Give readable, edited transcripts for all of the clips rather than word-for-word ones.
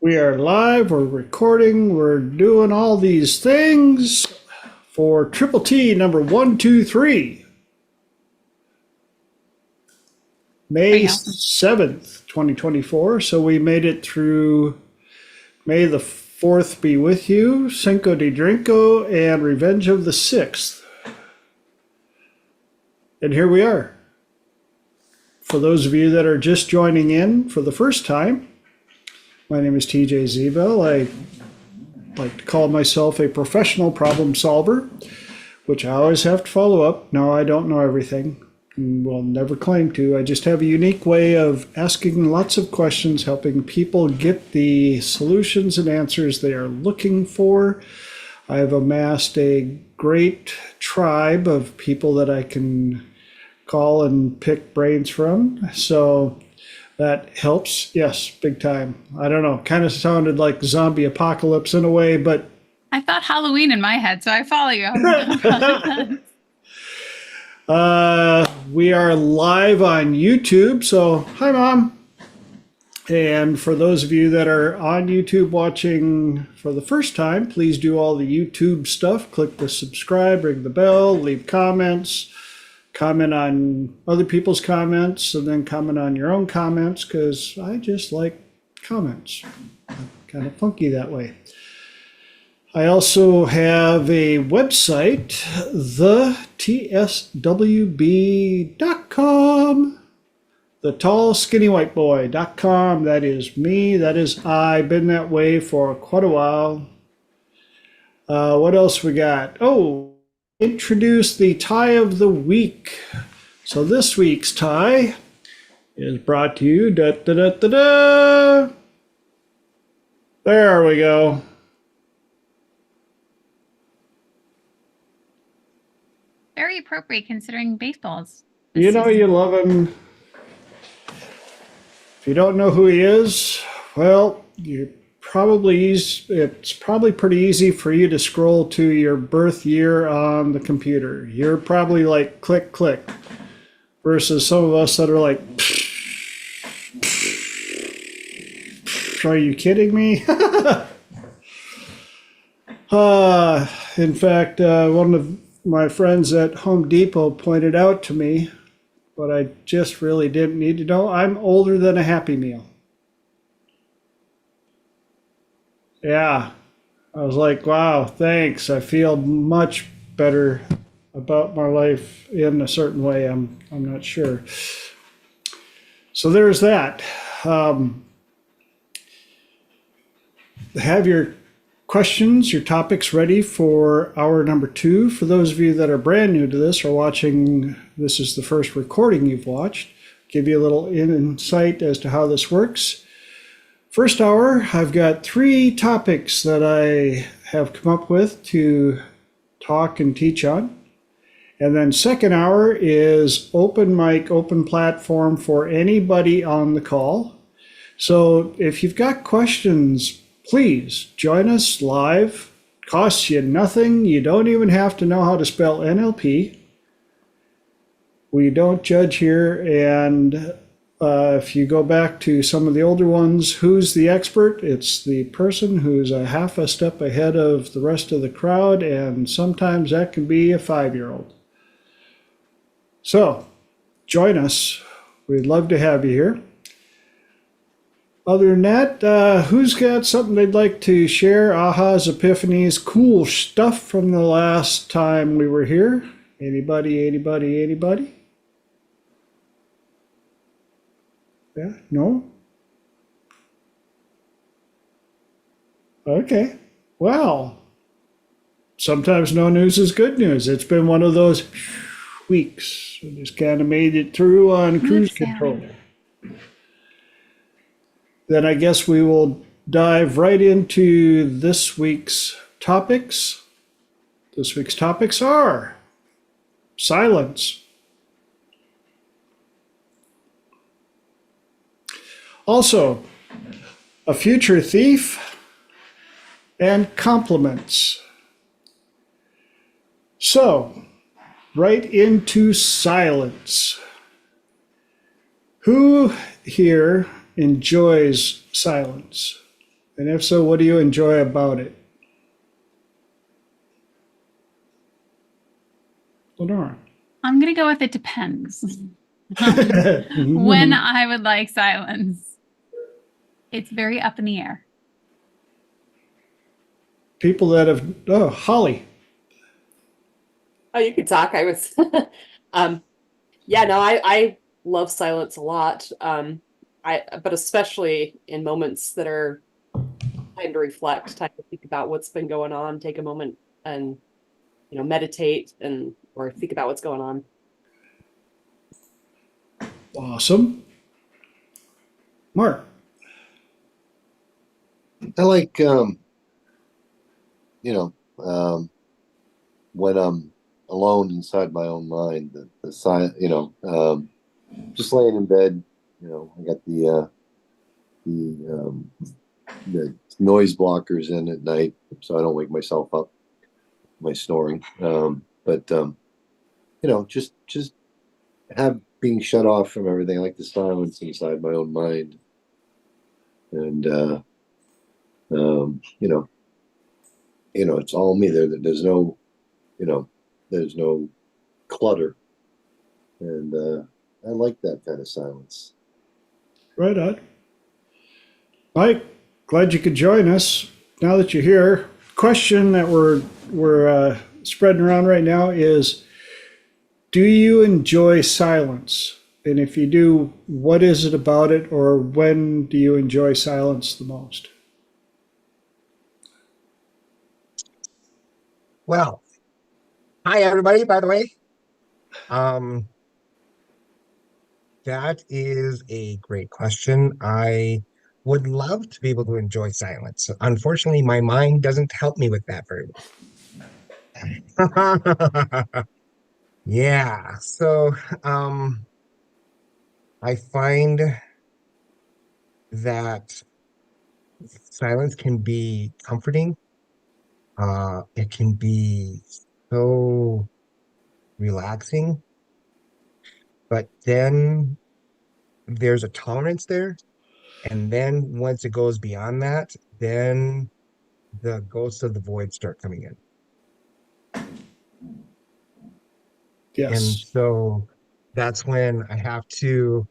We are live, we're recording, we're doing all these things for Triple T number 123, May Pretty awesome. 7th, 2024. So we made it through May the 4th be with you, Cinco de Drinko, and Revenge of the 6th. And here we are. For those of you that are just joining in for the first time, my name is TJ Zeel. I like to call myself a professional problem solver, which I always have to follow up. No, I don't know everything and will never claim to. I just have a unique way of asking lots of questions, helping people get the solutions and answers they are looking for. I have amassed a great tribe of people that I can call and pick brains from. So that helps. Yes, big time. I don't know. Kind of sounded like zombie apocalypse in a way, but I thought Halloween in my head, so I follow you on. we are live on YouTube. So, hi, Mom. And for those of you that are on YouTube watching for the first time, please do all the YouTube stuff. Click the subscribe, ring the bell, leave comments, comment on other people's comments, and then comment on your own comments because I just like comments. I'm kind of funky that way. I also have a website, thetswb.com, thetallskinnywhiteboy.com. That is me. That is I. Been that way for quite a while. What else we got? Oh, introduce the tie of the week. So this week's tie is brought to you. Da, da, da, da, da. There we go. Very appropriate considering baseballs. You know you love him. If you don't know who he is, well, it's probably pretty easy for you to scroll to your birth year on the computer. You're probably like click click versus some of us that are like, are you kidding me? In fact, one of my friends at Home Depot pointed out to me what I just really didn't need to know. I'm older than a Happy Meal. Yeah, I was like, wow, thanks. I feel much better about my life in a certain way. I'm not sure. So there's that. Have your questions, your topics ready for hour number 2. For those of you that are brand new to this or watching, this is the first recording you've watched, give you a little insight as to how this works. First hour, I've got 3 topics that I have come up with to talk and teach on. And then second hour is open mic, open platform for anybody on the call. So if you've got questions, please join us live. Costs you nothing. You don't even have to know how to spell NLP. We don't judge here. And if you go back to some of the older ones, who's the expert? It's the person who's a half a step ahead of the rest of the crowd, and sometimes that can be a 5-year-old. So join us. We'd love to have you here. Other than that, who's got something they'd like to share? Ahas, epiphanies, cool stuff from the last time we were here? Anybody? Yeah? No? Okay. Well, sometimes no news is good news. It's been one of those weeks. We just kind of made it through on cruise control. Then I guess we will dive right into this week's topics. This week's topics are silence. Also, a future thief and compliments. So, right into silence. Who here enjoys silence? And if so, what do you enjoy about it? Lenora. I'm going to go with it depends. When I would like silence, it's very up in the air. People that have, Holly. Oh, you could talk. I was, yeah, no, I love silence a lot. But especially in moments that are time to reflect, time to think about what's been going on, take a moment and, meditate or think about what's going on. Awesome. Mark. I like, when I'm alone inside my own mind, the silent, just laying in bed, I got the noise blockers in at night, so I don't wake myself up by snoring. Just being shut off from everything. I like the silence inside my own mind. And, it's all me. There's no, there's no clutter. And I like that kind of silence. Right on. Mike, glad you could join us. Now that you're here, question that we're spreading around right now is, do you enjoy silence? And if you do, what is it about it, or when do you enjoy silence the most? Well, hi everybody, by the way. That is a great question. I would love to be able to enjoy silence. Unfortunately, my mind doesn't help me with that very well. Yeah, so I find that silence can be comforting. It can be so relaxing, but then there's a tolerance there. And then once it goes beyond that, then the ghosts of the void start coming in. And Yes, so that's when I have to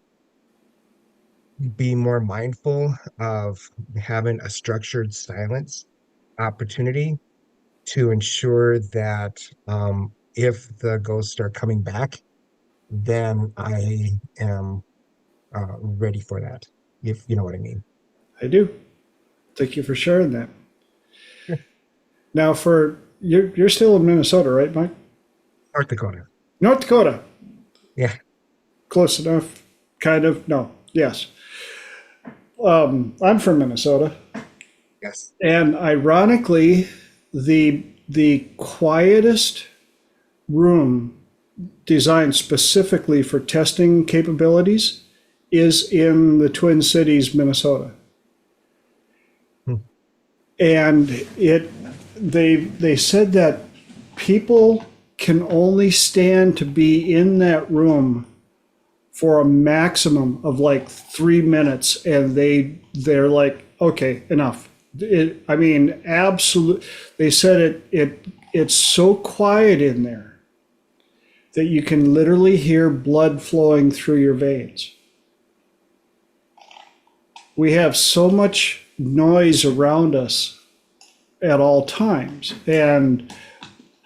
be more mindful of having a structured silence opportunity to ensure that if the ghosts start coming back, then I am ready for that, if you know what I mean. I do. Thank you for sharing that. Sure. Now, you're still in Minnesota, right, Mike? North Dakota. North Dakota. Yeah. Close enough. Kind of. No. Yes. I'm from Minnesota. Yes. And ironically, the quietest room designed specifically for testing capabilities is in the Twin Cities, Minnesota. Hmm. And they said that people can only stand to be in that room for a maximum of like 3 minutes, and they're like, okay, enough. Absolute. They said it's so quiet in there that you can literally hear blood flowing through your veins. We have so much noise around us at all times, and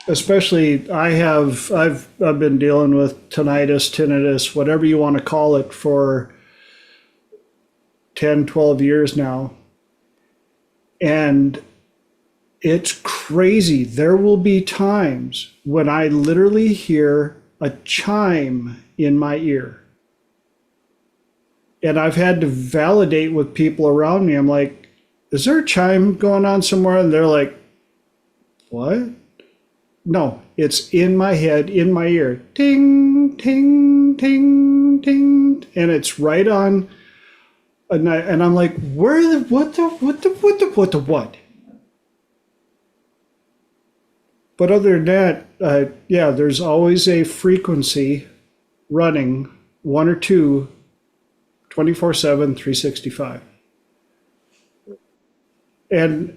especially I've been dealing with tinnitus, whatever you want to call it, for 10, 12 years now. And it's crazy. There will be times when I literally hear a chime in my ear. And I've had to validate with people around me. I'm like, is there a chime going on somewhere? And they're like, what? No, it's in my head, in my ear. Ting, ting, ting, ting. And it's right on. And I'm like, what? But other than that, yeah, there's always a frequency running, one or two, 24/7, 365. And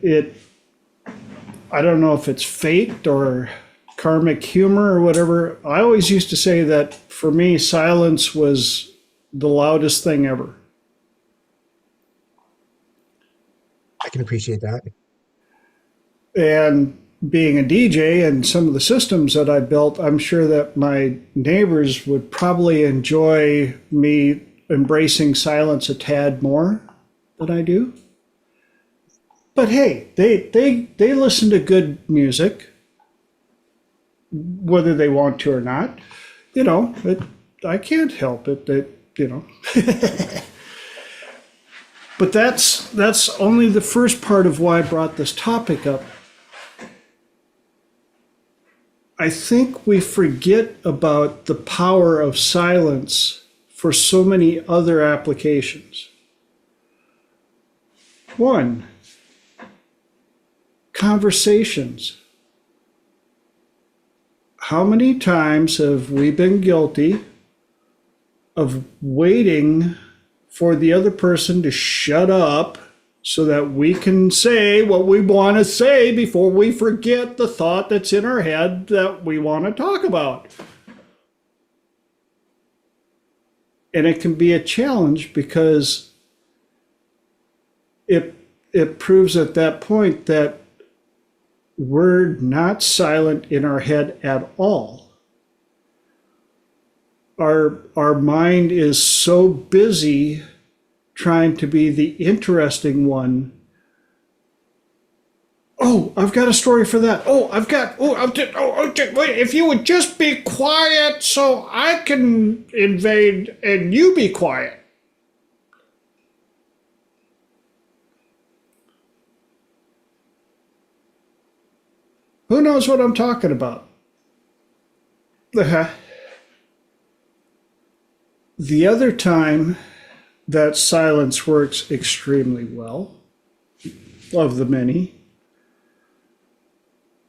I don't know if it's fate or karmic humor or whatever. I always used to say that for me, silence was the loudest thing ever. I can appreciate that. And being a DJ and some of the systems that I built, I'm sure that my neighbors would probably enjoy me embracing silence a tad more than I do. But hey, they listen to good music, whether they want to or not. You know, I can't help it that, you know. But that's only the first part of why I brought this topic up. I think we forget about the power of silence for so many other applications. One, conversations. How many times have we been guilty of waiting for the other person to shut up so that we can say what we want to say before we forget the thought that's in our head that we want to talk about? And it can be a challenge because it proves at that point that we're not silent in our head at all. Our mind is so busy trying to be the interesting one. Oh, I've got a story for that. Wait, if you would just be quiet so I can invade and you be quiet. Who knows what I'm talking about? The other time that silence works extremely well, of the many,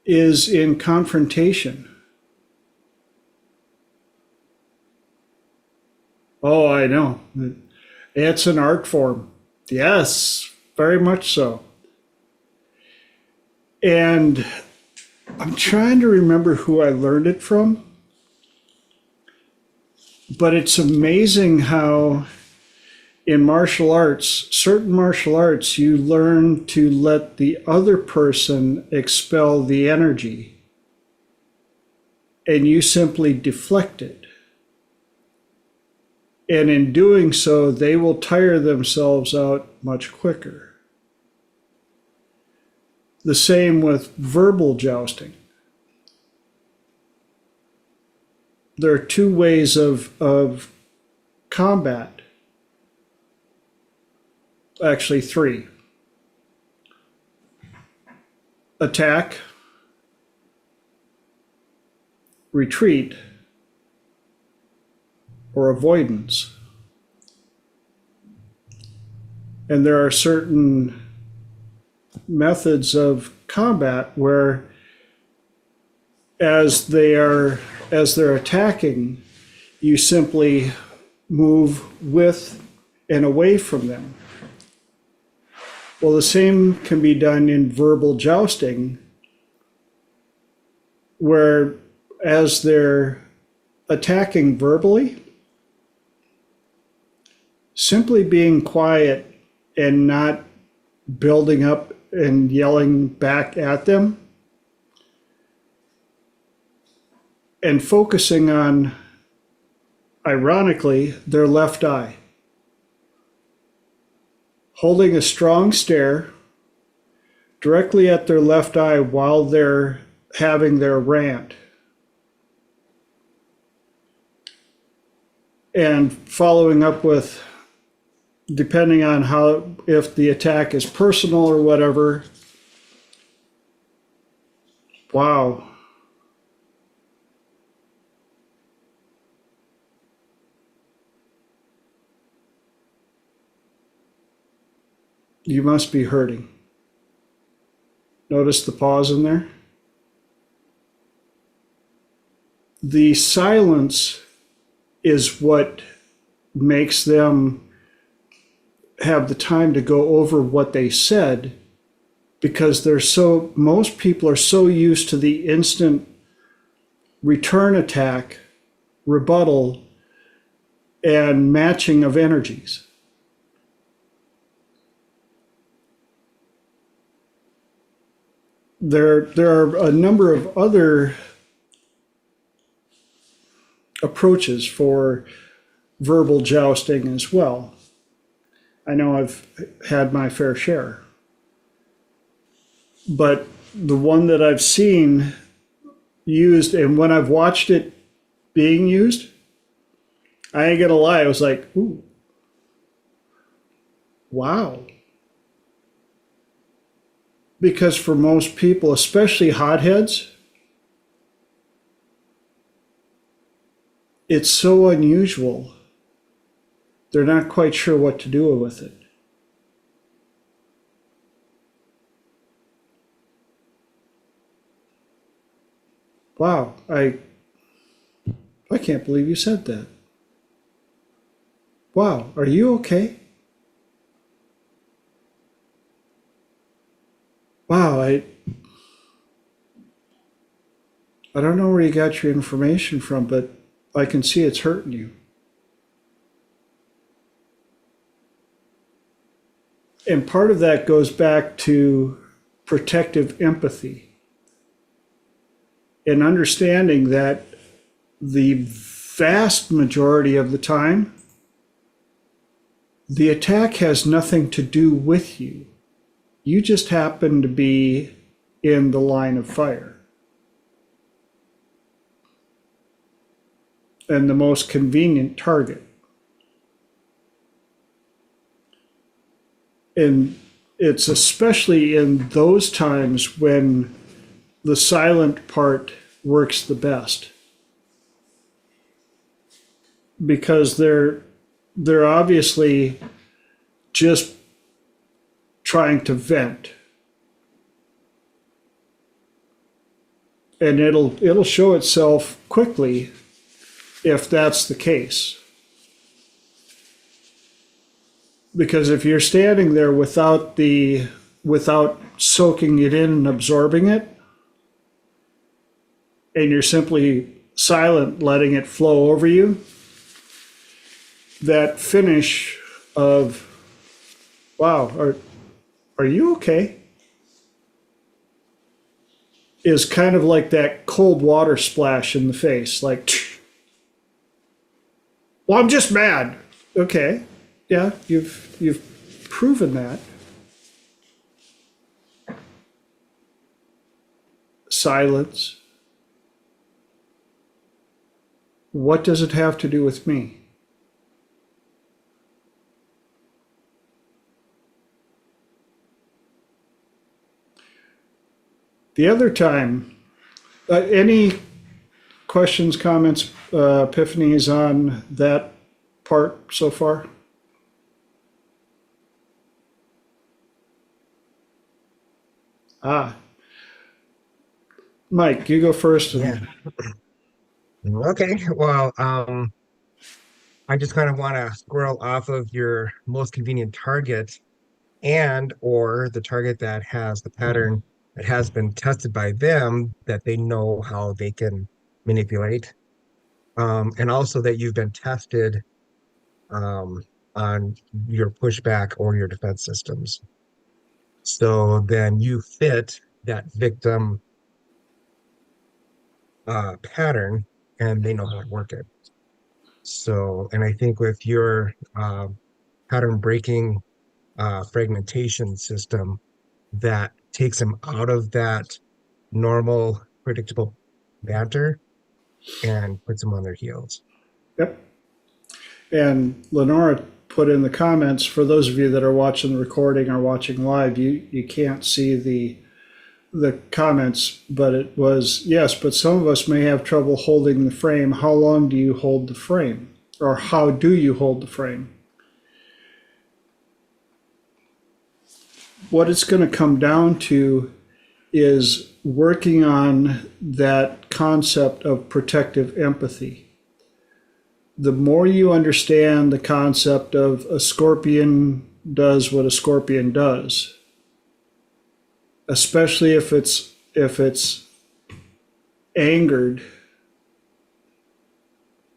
is in confrontation. Oh, I know. It's an art form. Yes, very much so. And I'm trying to remember who I learned it from, but it's amazing how in martial arts, certain martial arts, you learn to let the other person expel the energy and you simply deflect it. And in doing so, they will tire themselves out much quicker. The same with verbal jousting. There are two ways of combat. Actually, three. Attack, retreat, or avoidance. And there are certain methods of combat where as they're attacking, you simply move with and away from them. Well, the same can be done in verbal jousting, where as they're attacking verbally, simply being quiet and not building up and yelling back at them, and focusing on, ironically, their left eye. Holding a strong stare directly at their left eye while they're having their rant. And following up with, depending on how, if the attack is personal or whatever, wow. You must be hurting. Notice the pause in there? The silence is what makes them have the time to go over what they said because most people are so used to the instant return attack, rebuttal, and matching of energies. There are a number of other approaches for verbal jousting as well. I know I've had my fair share. But the one that I've seen used, and when I've watched it being used, I ain't gonna lie, I was like, ooh, wow. Because for most people, especially hotheads, it's so unusual. They're not quite sure what to do with it. Wow, I can't believe you said that. Wow, are you okay? Wow, I don't know where you got your information from, but I can see it's hurting you. And part of that goes back to protective empathy and understanding that the vast majority of the time, the attack has nothing to do with you. You just happen to be in the line of fire. And the most convenient target. And it's especially in those times when the silent part works the best. Because they're obviously just trying to vent. And it'll show itself quickly if that's the case. Because if you're standing there without soaking it in and absorbing it, and you're simply silent, letting it flow over you, that finish of, wow, are you okay? Is kind of like that cold water splash in the face, like, well, I'm just mad. Okay, yeah, you've proven that. Silence. What does it have to do with me? The other time, any questions, comments, epiphanies on that part so far? Mike, you go first. Yeah. Okay. Well, I just kind of want to squirrel off of your most convenient target and or the target that has the pattern that has been tested by them that they know how they can manipulate. And also that you've been tested um, on your pushback or your defense systems. So then you fit that victim pattern and they know how to work it. So, and I think with your pattern breaking fragmentation system, that takes them out of that normal, predictable banter and puts them on their heels. Yep. And Lenora put in the comments, for those of you that are watching the recording or watching live, you can't see the comments, but it was, yes, but some of us may have trouble holding the frame. How long do you hold the frame? Or how do you hold the frame? What it's going to come down to is working on that concept of protective empathy. The more you understand the concept of a scorpion does what a scorpion does, especially if it's angered.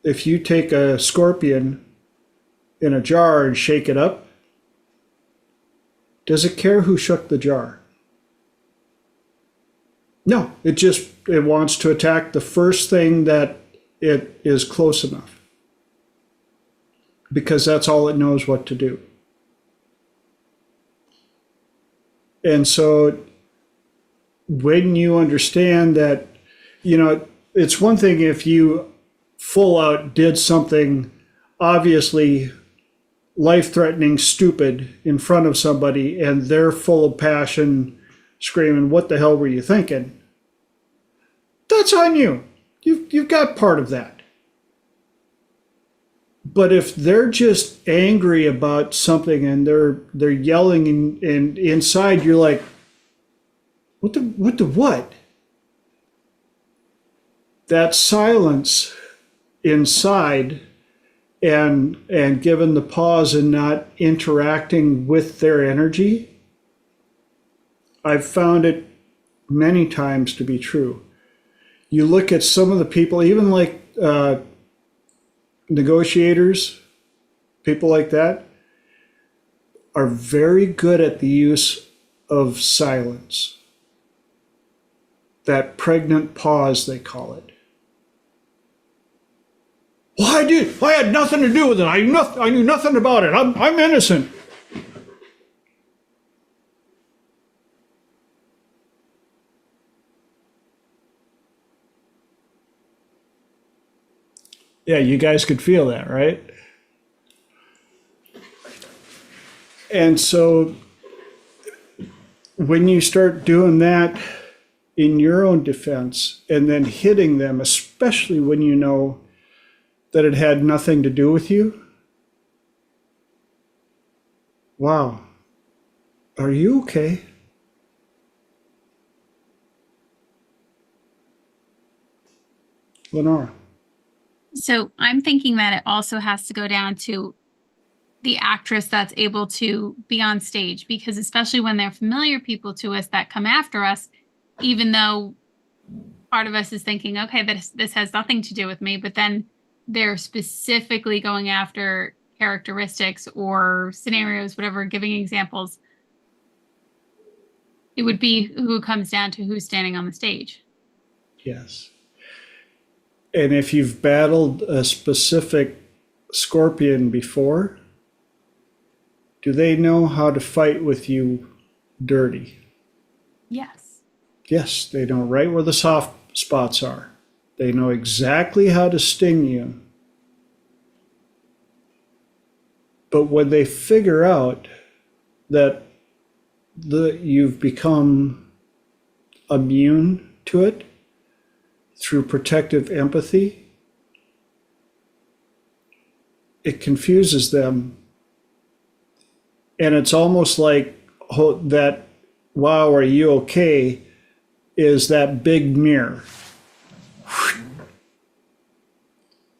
If you take a scorpion in a jar and shake it up, does it care who shook the jar? No, it wants to attack the first thing that it is close enough, because that's all it knows what to do. And so when you understand that, it's one thing if you full out did something obviously life-threatening, stupid in front of somebody, and they're full of passion, screaming, "What the hell were you thinking?" That's on you. You've got part of that. But if they're just angry about something and they're yelling and inside you're like, what the what? That silence inside and given the pause and not interacting with their energy, I've found it many times to be true. You look at some of the people, even like negotiators, people like that, are very good at the use of silence. That pregnant pause, they call it. Well, I had nothing to do with it. I knew nothing about it. I'm innocent. Yeah, you guys could feel that, right? And so when you start doing that in your own defense and then hitting them, especially when you know that it had nothing to do with you, wow, are you okay? Lenora. So I'm thinking that it also has to go down to the actress that's able to be on stage, because especially when they're familiar people to us that come after us, even though part of us is thinking, okay, this has nothing to do with me, but then they're specifically going after characteristics or scenarios, whatever, giving examples. It would be who comes down to who's standing on the stage. Yes. And if you've battled a specific scorpion before, do they know how to fight with you dirty? Yes. Yes, they know right where the soft spots are. They know exactly how to sting you. But when they figure out that you've become immune to it through protective empathy, it confuses them. And it's almost like that, wow, are you okay, is that big mirror.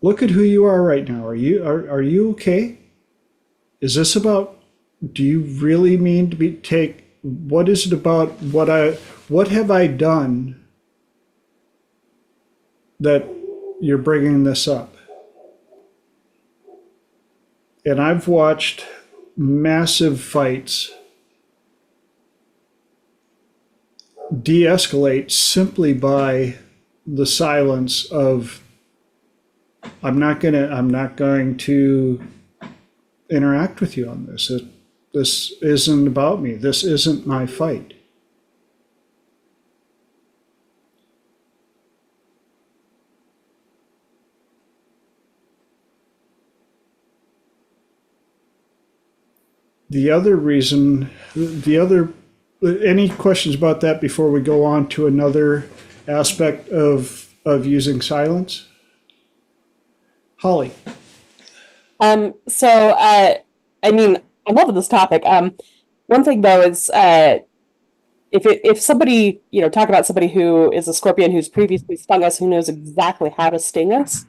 Look at who you are right now. Are you okay? Is this about, do you really mean to what is it about what have I done that you're bringing this up? And I've watched massive fights de-escalate simply by the silence of, I'm not going to interact with you on this. This isn't about me. This isn't my fight. Any questions about that before we go on to another aspect of using silence? Holly. I mean, I love this topic. One thing though is, if somebody, talk about somebody who is a scorpion who's previously stung us, who knows exactly how to sting us,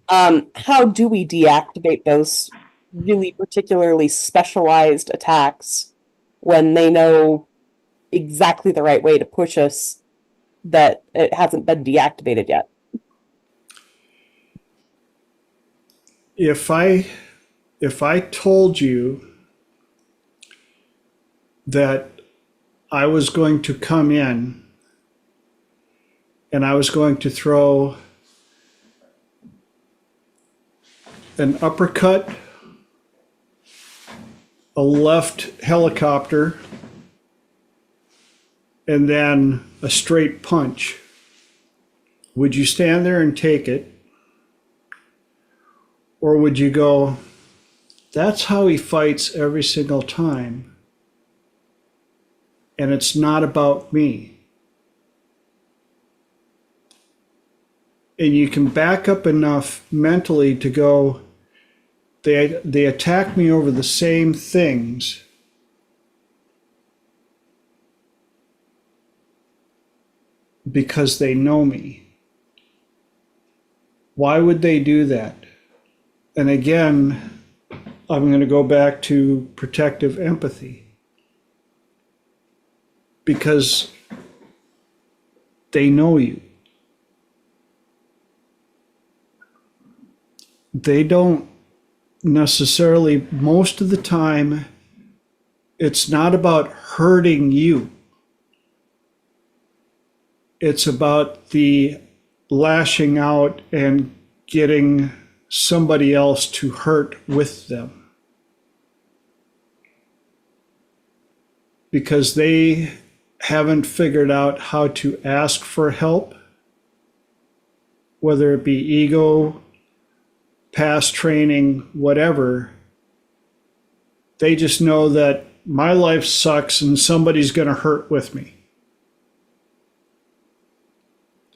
how do we deactivate those really particularly specialized attacks when they know exactly the right way to push us that it hasn't been deactivated yet. If I told you that I was going to come in and I was going to throw an uppercut, a left helicopter, and then a straight punch, would you stand there and take it? Or would you go, that's how he fights every single time, and it's not about me? And you can back up enough mentally to go, they attack me over the same things. Because they know me. Why would they do that? And again, I'm going to go back to protective empathy. Because they know you. They don't necessarily, most of the time, it's not about hurting you. It's about the lashing out and getting somebody else to hurt with them. Because they haven't figured out how to ask for help, whether it be ego, past training, whatever. They just know that my life sucks and somebody's going to hurt with me.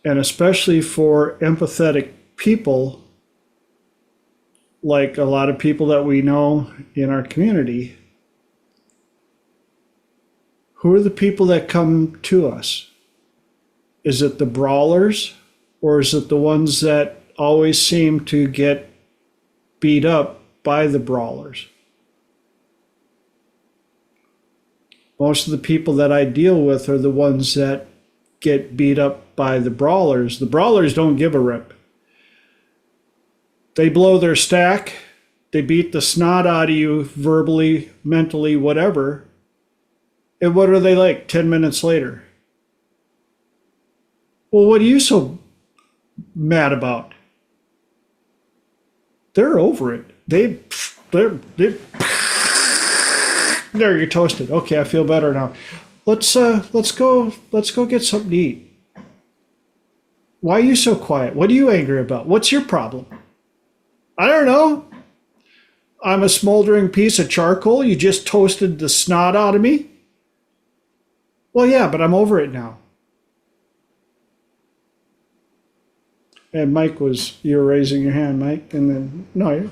And especially for empathetic people, like a lot of people that we know in our community, who are the people that come to us? Is it the brawlers, or is it the ones that always seem to get beat up by the brawlers? Most of the people that I deal with are the ones that get beat up by the brawlers. The brawlers don't give a rip. They blow their stack, they beat the snot out of you verbally, mentally, whatever. And what are they like 10 minutes later? Well, what are you so mad about? They're over it. They're there, you're toasted. Okay, I feel better now. Let's go get something to eat. Why are you so quiet? What are you angry about? What's your problem? I don't know. I'm a smoldering piece of charcoal. You just toasted the snot out of me. Well, yeah, but I'm over it now. And Mike you were raising your hand, Mike, and then, no.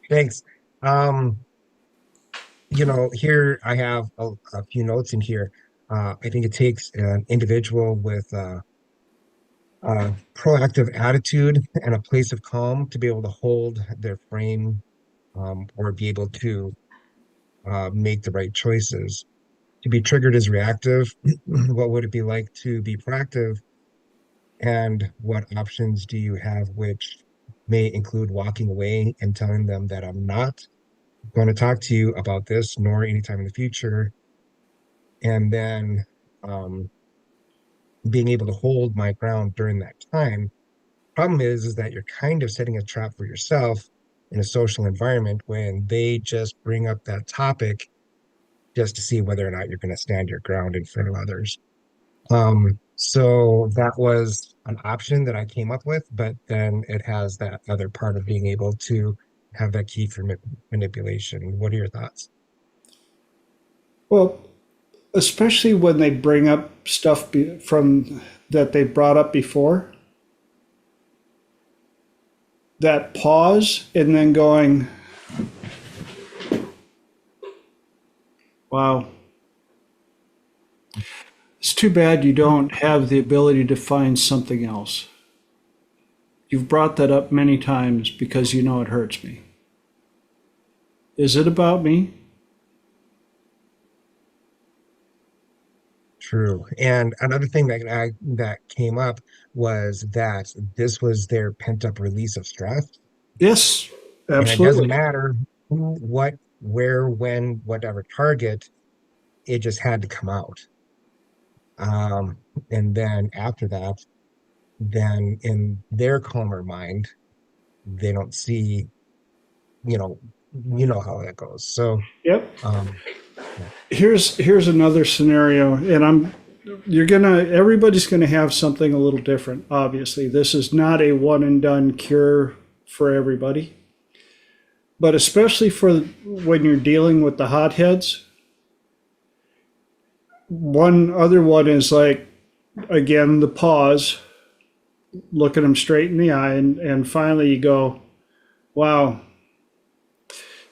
Thanks. Here I have a few notes in here. I think it takes an individual with a proactive attitude and a place of calm to be able to hold their frame, or be able to make the right choices. To be triggered as reactive, what would it be like to be proactive? And what options do you have, which may include walking away and telling them that I'm not going to talk to you about this, nor anytime in the future. And then um, being able to hold my ground during that time. Problem is that you're kind of setting a trap for yourself in a social environment when they just bring up that topic just to see whether or not you're going to stand your ground in front of others. So that was an option that I came up with, but then it has that other part of being able to have that key for manipulation. What are your thoughts? Well, especially when they bring up stuff from that they brought up before. That pause and then going, wow. It's too bad you don't have the ability to find something else. You've brought that up many times because you know it hurts me. Is it about me? True. And another thing that came up was that this was their pent-up release of stress. Yes, And it doesn't absolutely. matter who, what, where, when, whatever target, it just had to come out. Um, and then after that, then in their calmer mind, they don't see, you know, you know how that goes. So, Yep. um, yeah. Here's another scenario, and everybody's gonna have something a little different. Obviously, this is not a one and done cure for everybody, but especially for when you're dealing with the hotheads. One other one is like, again, the pause, looking them straight in the eye, and finally you go, wow,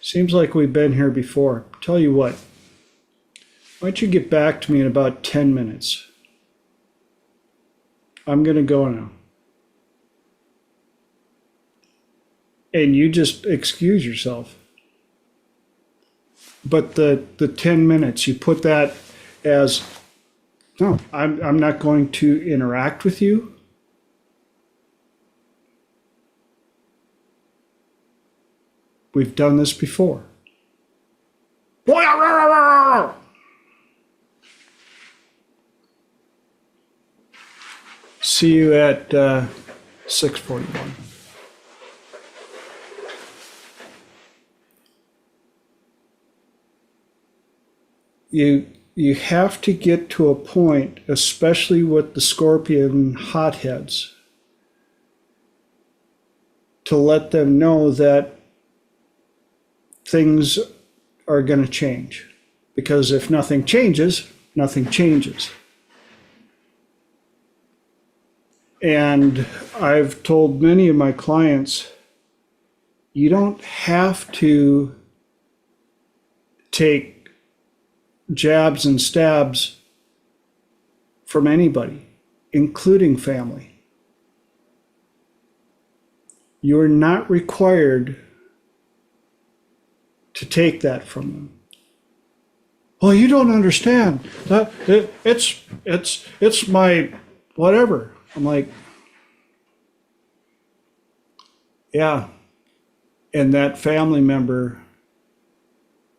seems like we've been here before. Tell you what, why don't you get back to me in about 10 minutes? I'm going to go now. And you just excuse yourself. But the 10 minutes, you put that as, no, I'm not going to interact with you. We've done this before. See you at 6:41. You have to get to a point, especially with the scorpion hotheads, to let them know that things are going to change. Because if nothing changes, nothing changes. And I've told many of my clients, you don't have to take jabs and stabs from anybody, including family. You're not required to take that from them. Well, you don't understand. It's my whatever. I'm like, yeah. And that family member,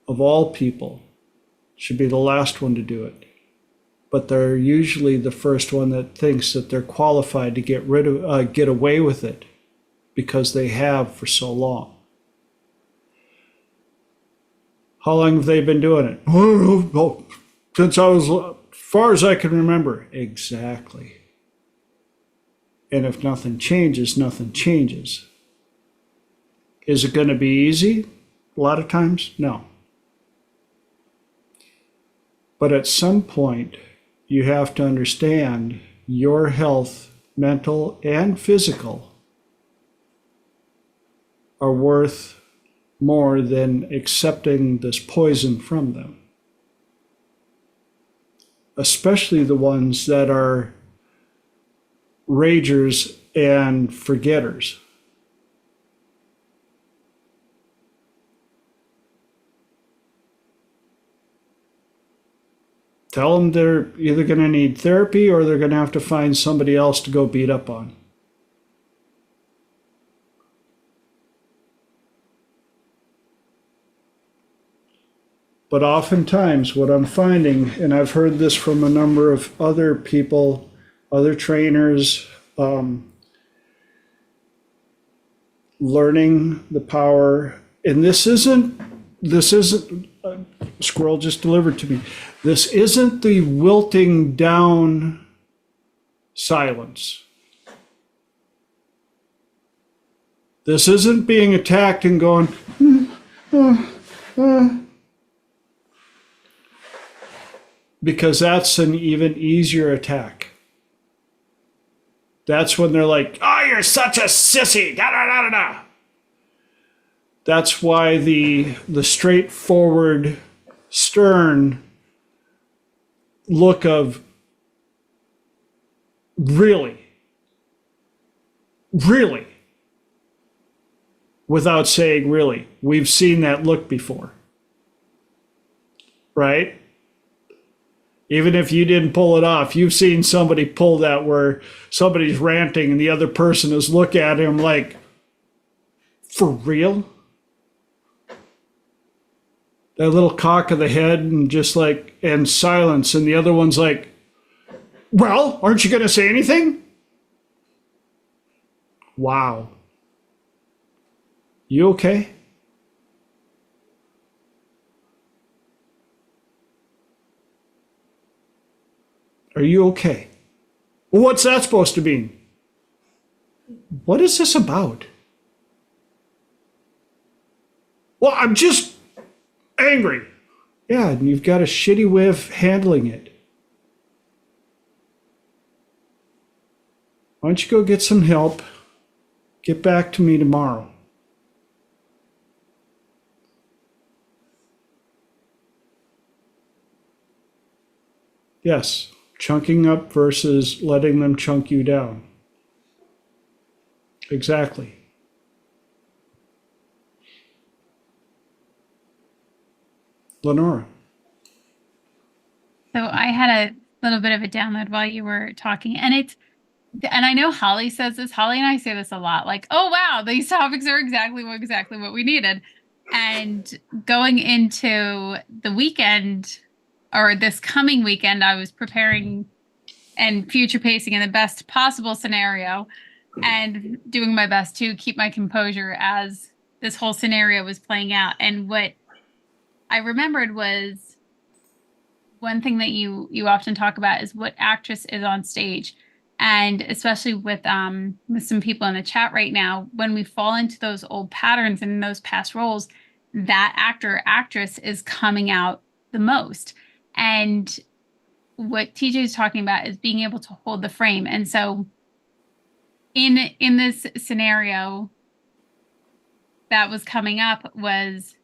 of all people, should be the last one to do it. But they're usually the first one that thinks that they're qualified to get away with it because they have for so long. How long have they been doing it? Oh, since I was, as far as I can remember. Exactly. And if nothing changes, nothing changes. Is it going to be easy? A lot of times, no. But at some point, you have to understand your health, mental and physical, are worth more than accepting this poison from them. Especially the ones that are ragers and forgetters. Tell them they're either going to need therapy or they're going to have to find somebody else to go beat up on. But oftentimes what I'm finding, and I've heard this from a number of other people, other trainers, learning the power, and this isn't, squirrel just delivered to me. This isn't the wilting down silence. This isn't being attacked and going, because that's an even easier attack. That's when they're like, oh, you're such a sissy, da da da da da. That's why the straightforward, stern look of really, really, without saying really. We've seen that look before, right? Even if you didn't pull it off, you've seen somebody pull that where somebody's ranting and the other person is looking at him like, for real? That little cock of the head and just like, and silence. And the other one's like, well, aren't you going to say anything? Wow. You okay? Are you okay? Well, what's that supposed to mean? What is this about? Well, I'm just angry. Yeah, and you've got a shitty way of handling it. Why don't you go get some help? Get back to me tomorrow. Yes, chunking up versus letting them chunk you down. Exactly. Lenora. So I had a little bit of a download while you were talking, and I know Holly says this. Holly and I say this a lot, like, oh wow, these topics are exactly what we needed. And going into the weekend, or this coming weekend, I was preparing and future pacing in the best possible scenario and doing my best to keep my composure as this whole scenario was playing out. And what I remembered was one thing that you often talk about is what actress is on stage. And especially with some people in the chat right now, when we fall into those old patterns and those past roles, that actor or actress is coming out the most. And what TJ is talking about is being able to hold the frame. And so in this scenario that was coming up, was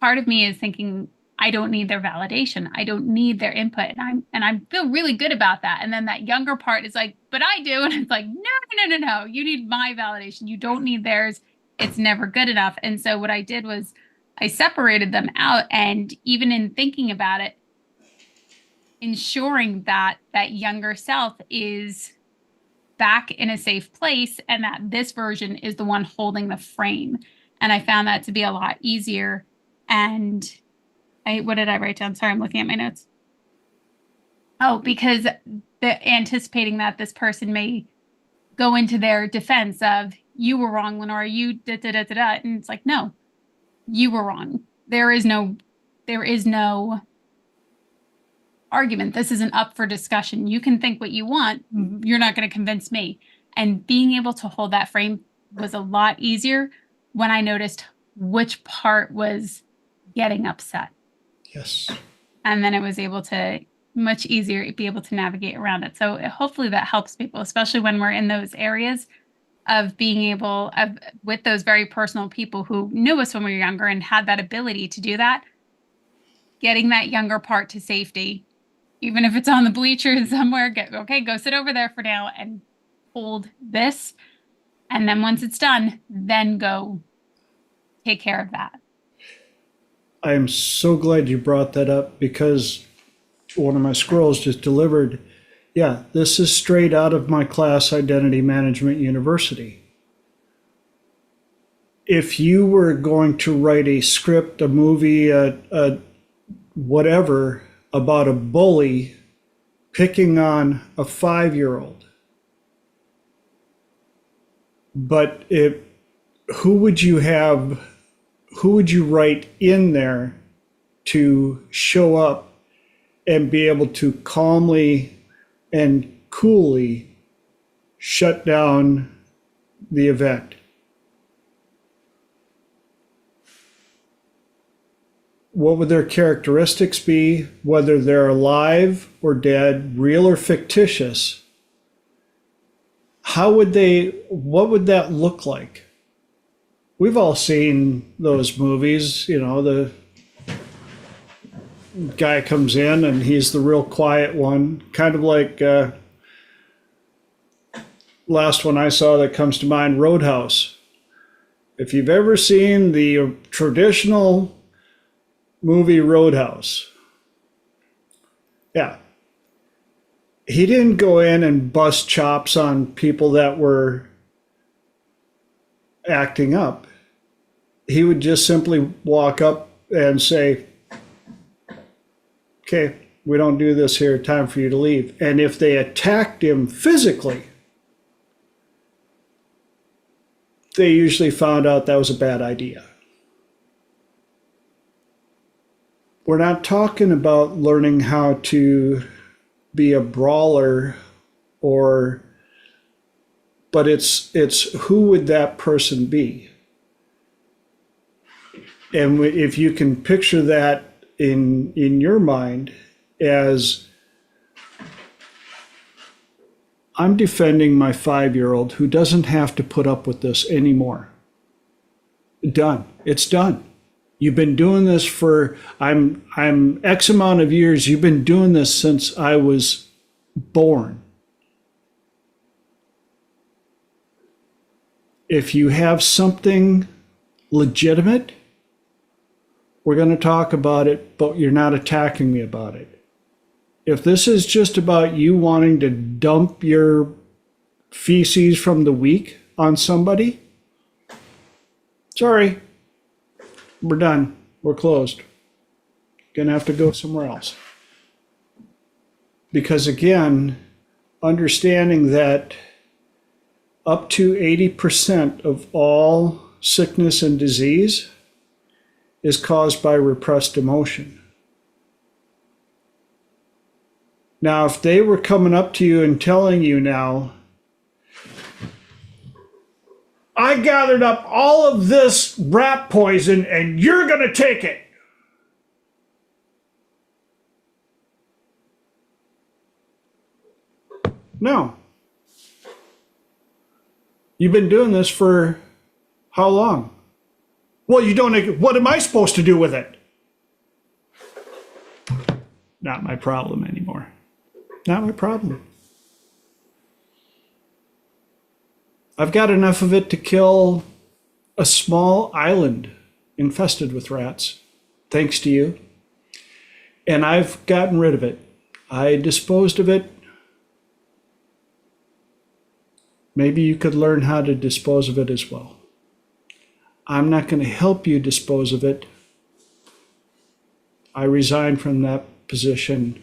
part of me is thinking, I don't need their validation. I don't need their input. And I feel really good about that. And then that younger part is like, but I do. And it's like, no. You need my validation. You don't need theirs. It's never good enough. And so what I did was I separated them out. And even in thinking about it, ensuring that that younger self is back in a safe place and that this version is the one holding the frame. And I found that to be a lot easier. And what did I write down? Sorry, I'm looking at my notes. Oh, because anticipating that this person may go into their defense of, you were wrong, Lenora, you da. And it's like, no, you were wrong. There is no argument. This isn't up for discussion. You can think what you want. You're not going to convince me. And being able to hold that frame was a lot easier when I noticed which part was getting upset. Yes. And then it was able to much easier be able to navigate around it. So hopefully that helps people, especially when we're in those areas of being able with those very personal people who knew us when we were younger and had that ability to do that, getting that younger part to safety, even if it's on the bleachers somewhere, go sit over there for now and hold this. And then once it's done, then go take care of that. I am so glad you brought that up because one of my squirrels just delivered. Yeah, this is straight out of my class, Identity Management University. If you were going to write a script, a movie, a whatever about a bully picking on a 5-year-old, but who would you write in there to show up and be able to calmly and coolly shut down the event? What would their characteristics be, whether they're alive or dead, real or fictitious? What would that look like? We've all seen those movies, the guy comes in and he's the real quiet one, kind of like last one I saw that comes to mind, Roadhouse. If you've ever seen the traditional movie Roadhouse, Yeah. He didn't go in and bust chops on people that were acting up. He would just simply walk up and say, okay, we don't do this here, time for you to leave. And if they attacked him physically, they usually found out that was a bad idea. We're not talking about learning how to be a brawler but it's who would that person be? And if you can picture that in your mind as, I'm defending my 5-year-old who doesn't have to put up with this anymore. Done. It's done. You've been doing this for, I'm X amount of years. You've been doing this since I was born. If you have something legitimate, we're going to talk about it, but you're not attacking me about it. If this is just about you wanting to dump your feces from the week on somebody, sorry, we're done. We're closed. Gonna have to go somewhere else. Because again, understanding that up to 80% of all sickness and disease is caused by repressed emotion. Now, if they were coming up to you and telling you now, I gathered up all of this rat poison and you're going to take it. No. You've been doing this for how long? Well, you don't, what am I supposed to do with it? Not my problem anymore. Not my problem. I've got enough of it to kill a small island infested with rats, thanks to you. And I've gotten rid of it. I disposed of it. Maybe you could learn how to dispose of it as well. I'm not going to help you dispose of it. I resigned from that position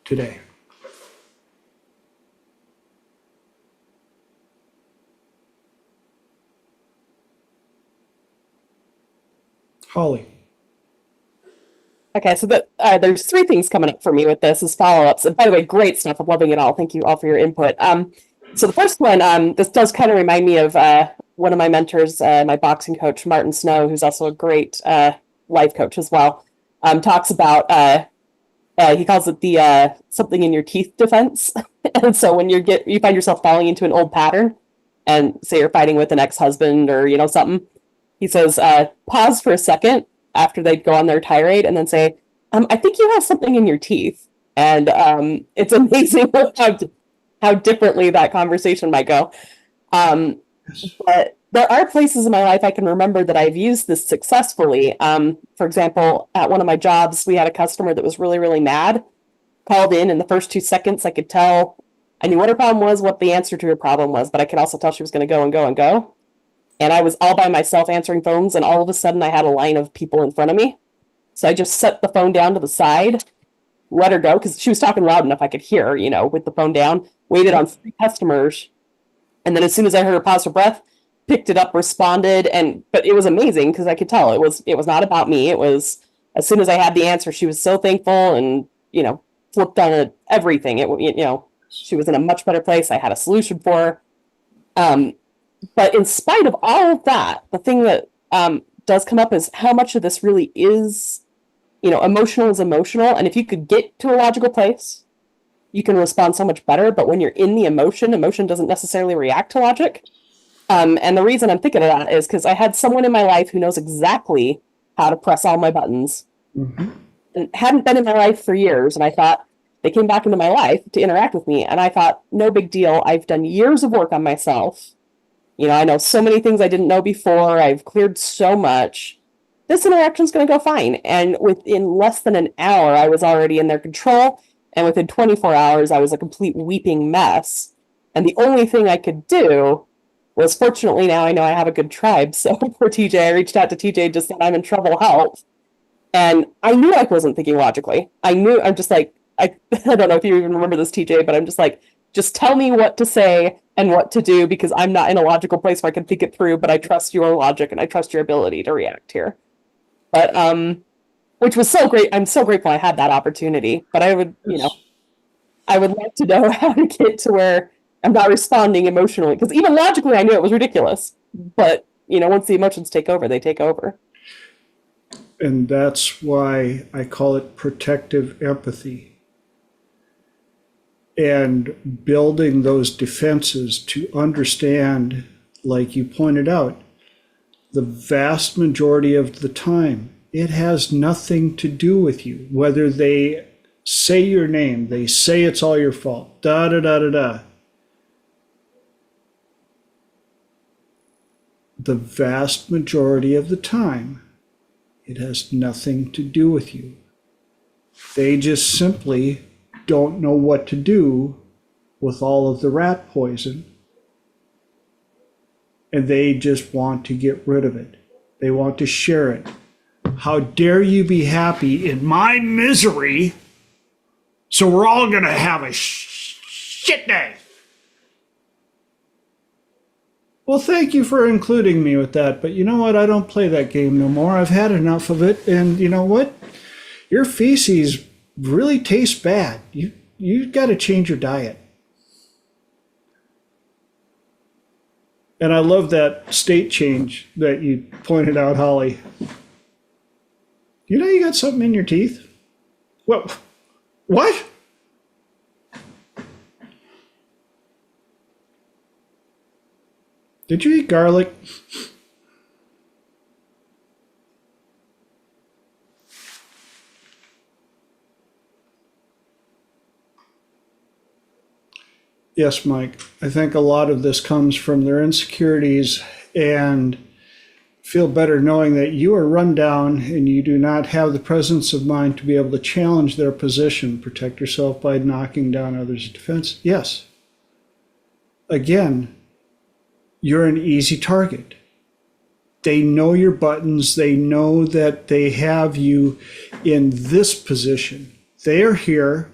today. Holly. Okay, so there's 3 things coming up for me with this as follow-ups. And by the way, great stuff. I'm loving it all. Thank you all for your input. So the first one, this does kind of remind me of one of my mentors, my boxing coach, Martin Snow, who's also a great life coach as well. Talks about he calls it the something in your teeth defense. And so when you find yourself falling into an old pattern, and say you're fighting with an ex-husband or something, he says, pause for a second after they go on their tirade and then say, I think you have something in your teeth. And it's amazing how differently that conversation might go. But there are places in my life I can remember that I've used this successfully. For example, at one of my jobs, we had a customer that was really, really mad, called in the first 2 seconds, I could tell, I knew what her problem was, what the answer to her problem was, but I could also tell she was going to go and go and go. And I was all by myself answering phones, and all of a sudden I had a line of people in front of me. So I just set the phone down to the side, let her go, because she was talking loud enough I could hear her, with the phone down, waited on 3 customers. And then as soon as I heard her pause for breath, picked it up, responded. But it was amazing because I could tell it was not about me. It was, as soon as I had the answer, she was so thankful and, flipped on everything. She was in a much better place. I had a solution for her. But in spite of all of that, the thing that does come up is how much of this really is, emotional is emotional. And if you could get to a logical place, you can respond so much better. But when you're in the emotion doesn't necessarily react to logic. And the reason I'm thinking of that is because I had someone in my life who knows exactly how to press all my buttons. Mm-hmm. And hadn't been in my life for years. And I thought, they came back into my life to interact with me. And I thought, no big deal. I've done years of work on myself. I know so many things I didn't know before. I've cleared so much. this interaction's going to go fine. And within less than an hour, I was already in their control. And within 24 hours, I was a complete weeping mess. And the only thing I could do was, fortunately, now I know I have a good tribe. So for TJ, I reached out to TJ, just said, I'm in trouble, help. And I knew I wasn't thinking logically. I'm just like, I don't know if you even remember this, TJ, but I'm just like, just tell me what to say and what to do, because I'm not in a logical place where I can think it through, but I trust your logic and I trust your ability to react here. But which was so great. I'm so grateful I had that opportunity. But I would, I would like to know how to get to where I'm not responding emotionally, because even logically I knew it was ridiculous. But once the emotions take over, they take over. And that's why I call it protective empathy. And building those defenses to understand, like you pointed out, the vast majority of the time, it has nothing to do with you. Whether they say your name, they say it's all your fault, da da da da da. The vast majority of the time, it has nothing to do with you. They just simply don't know what to do with all of the rat poison, and they just want to get rid of it. They want to share it. How dare you be happy in my misery, so we're all going to have a shit day. Well, thank you for including me with that, but you know what? I don't play that game no more. I've had enough of it, and you know what? Your feces really tastes bad. You got to change your diet. And I love that state change that you pointed out, Holly. You got something in your teeth? What? Did you eat garlic? Yes, Mike. I think a lot of this comes from their insecurities and feel better knowing that you are run down and you do not have the presence of mind to be able to challenge their position. Protect yourself by knocking down others' defense. Yes. Again, you're an easy target. They know your buttons. They know that they have you in this position. They are here.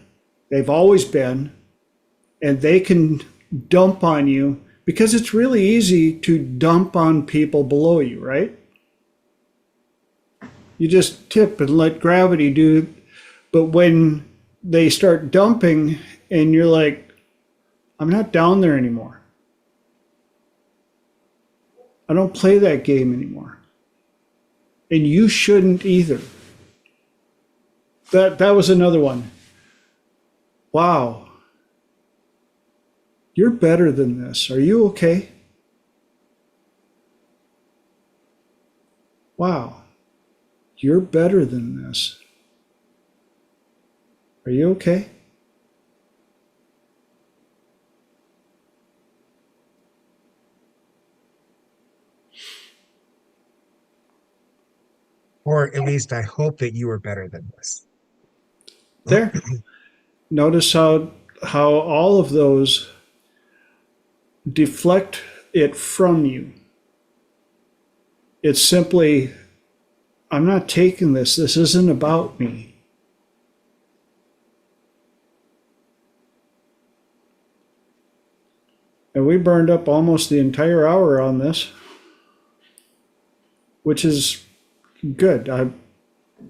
They've always been. And they can dump on you because it's really easy to dump on people below you, right? You just tip and let gravity do it. But when they start dumping and you're like, I'm not down there anymore. I don't play that game anymore. And you shouldn't either. That was another one. Wow. You're better than this. Are you okay? Wow. You're better than this. Are you okay? Or at least I hope that you are better than this. There. Notice how all of those deflect it from you. It's simply, I'm not taking this. This isn't about me. And we burned up almost the entire hour on this, which is good.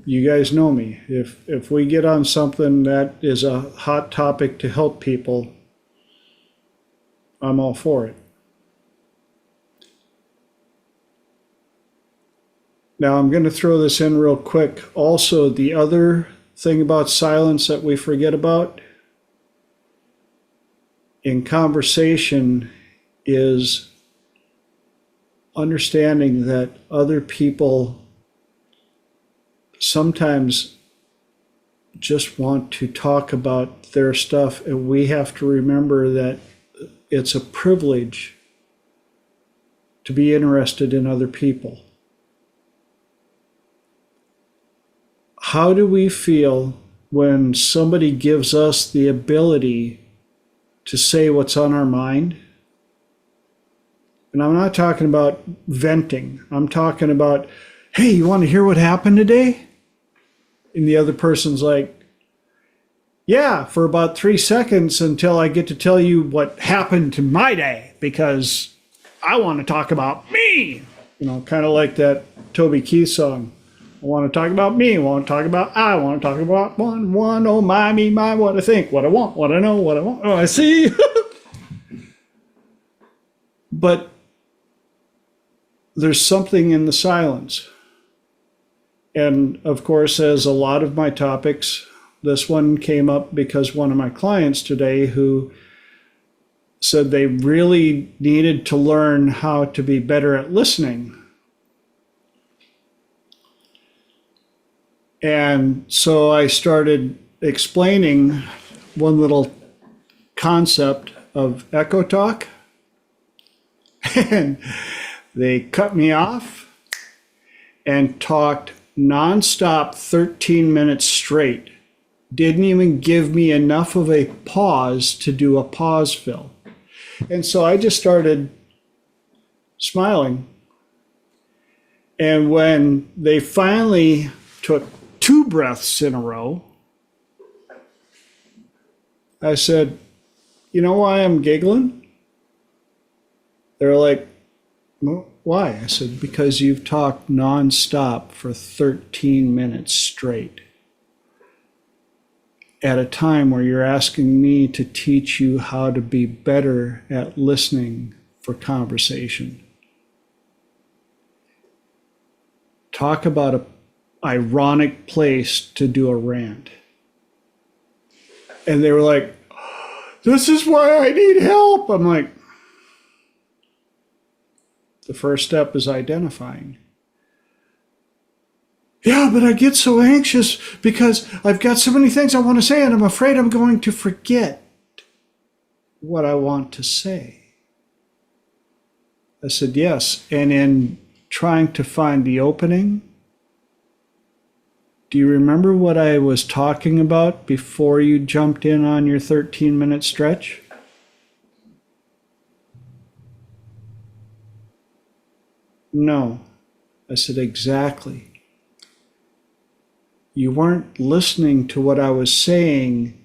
You guys know me. If we get on something that is a hot topic to help people, I'm all for it. Now I'm going to throw this in real quick. Also, the other thing about silence that we forget about in conversation is understanding that other people sometimes just want to talk about their stuff, and we have to remember that it's a privilege to be interested in other people. how do we feel when somebody gives us the ability to say what's on our mind? And I'm not talking about venting. I'm talking about, hey, you want to hear what happened today? And the other person's like, yeah, for about 3 seconds until I get to tell you what happened to my day because I want to talk about me. You know, kind of like that Toby Keith song. I want to talk about me. I want to talk about I want to talk about one. Oh, my, me, my, what I think, what I want, what I know, what I want. Oh, I see. But there's something in the silence. And of course, as a lot of my topics, this one came up because one of my clients today who said they really needed to learn how to be better at listening. And so I started explaining one little concept of echo talk. And they cut me off and talked nonstop 13 minutes straight. Didn't even give me enough of a pause to do a pause fill. And so I just started smiling. And when they finally took 2 breaths in a row, I said, you know why I'm giggling? They're like, well, why? I said, because you've talked nonstop for 13 minutes straight at a time where you're asking me to teach you how to be better at listening for conversation. Talk about an ironic place to do a rant. And they were like, this is why I need help. I'm like, the first step is identifying. Yeah, but I get so anxious because I've got so many things I want to say and I'm afraid I'm going to forget what I want to say. I said, yes. And in trying to find the opening, do you remember what I was talking about before you jumped in on your 13-minute stretch? No. I said, exactly. You weren't listening to what I was saying.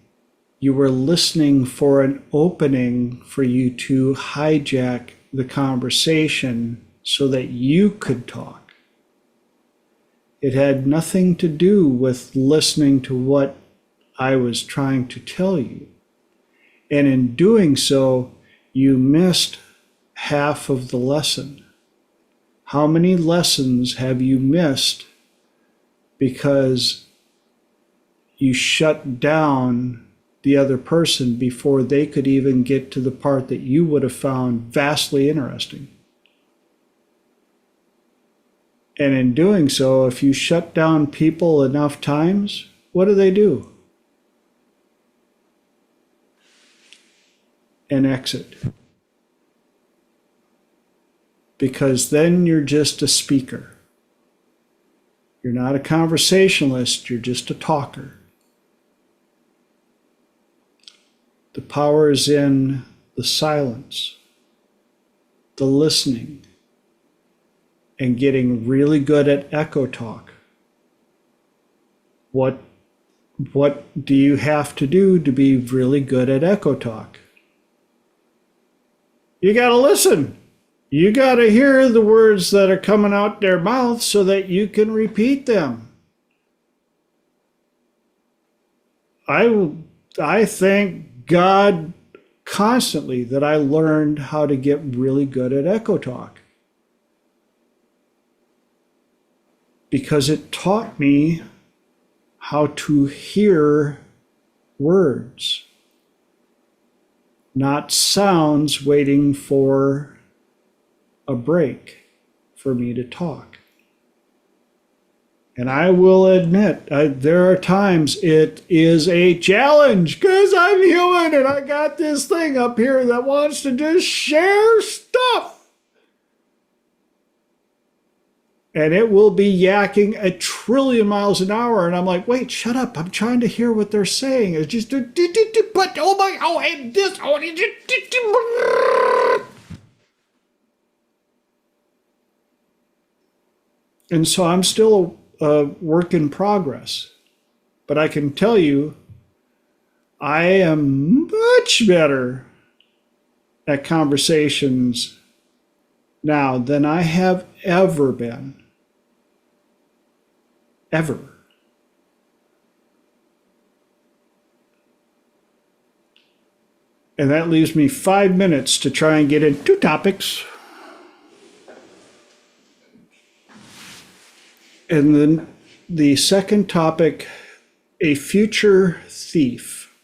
You were listening for an opening for you to hijack the conversation so that you could talk. It had nothing to do with listening to what I was trying to tell you. And in doing so, you missed half of the lesson. How many lessons have you missed because you shut down the other person before they could even get to the part that you would have found vastly interesting? And in doing so, if you shut down people enough times, what do? And exit. Because then you're just a speaker. You're not a conversationalist, you're just a talker. The power is in the silence, the listening, and getting really good at echo talk. What do you have to do to be really good at echo talk? You got to listen. You got to hear the words that are coming out their mouth so that you can repeat them. I thank God constantly that I learned how to get really good at echo talk, because it taught me how to hear words, not sounds waiting for a break for me to talk. And I will admit, there are times it is a challenge because I'm human and I got this thing up here that wants to just share stuff. and it will be yakking a trillion miles an hour. And I'm like, wait, shut up. I'm trying to hear what they're saying. It's just, but oh my, oh, and this, oh, and so I'm still a work in progress. But I can tell you, I am much better at conversations now than I have ever been. Ever. And that leaves me 5 minutes to try and get in 2 topics. And then the second topic, a future thief.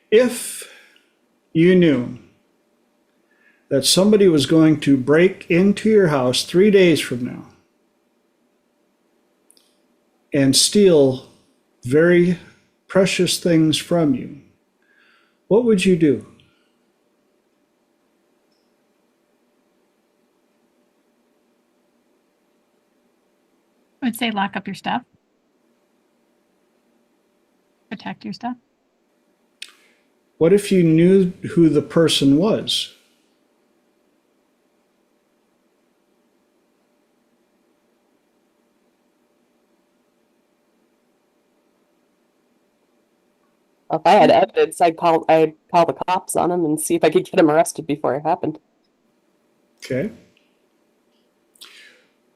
If you knew that somebody was going to break into your house 3 days from now and steal very precious things from you, what would you do? I would say lock up your stuff. Protect your stuff. What if you knew who the person was? If I had evidence, I'd call the cops on him and see if I could get him arrested before it happened. Okay.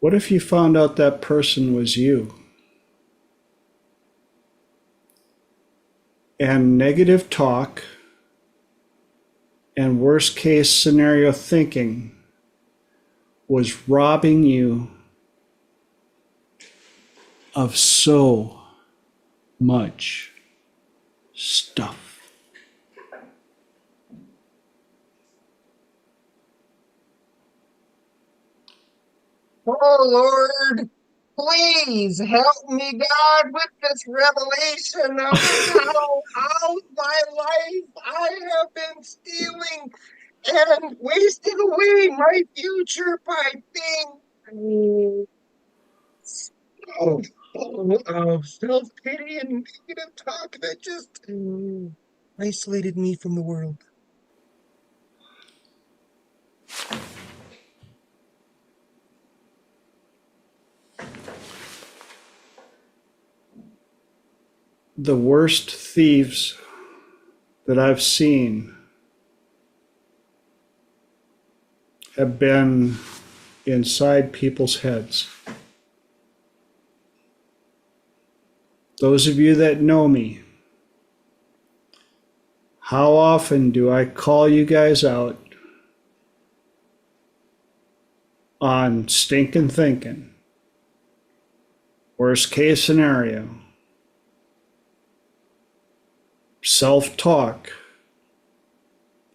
What if you found out that person was you? And negative talk and worst case scenario thinking was robbing you of so much stuff. Oh Lord, please help me, God, with this revelation of how all my life I have been stealing and wasting away my future by being oh, of self-pity and negative talk that just isolated me from the world. The worst thieves that I've seen have been inside people's heads. Those of you that know me, how often do I call you guys out on stinking thinking? Worst case scenario, self-talk,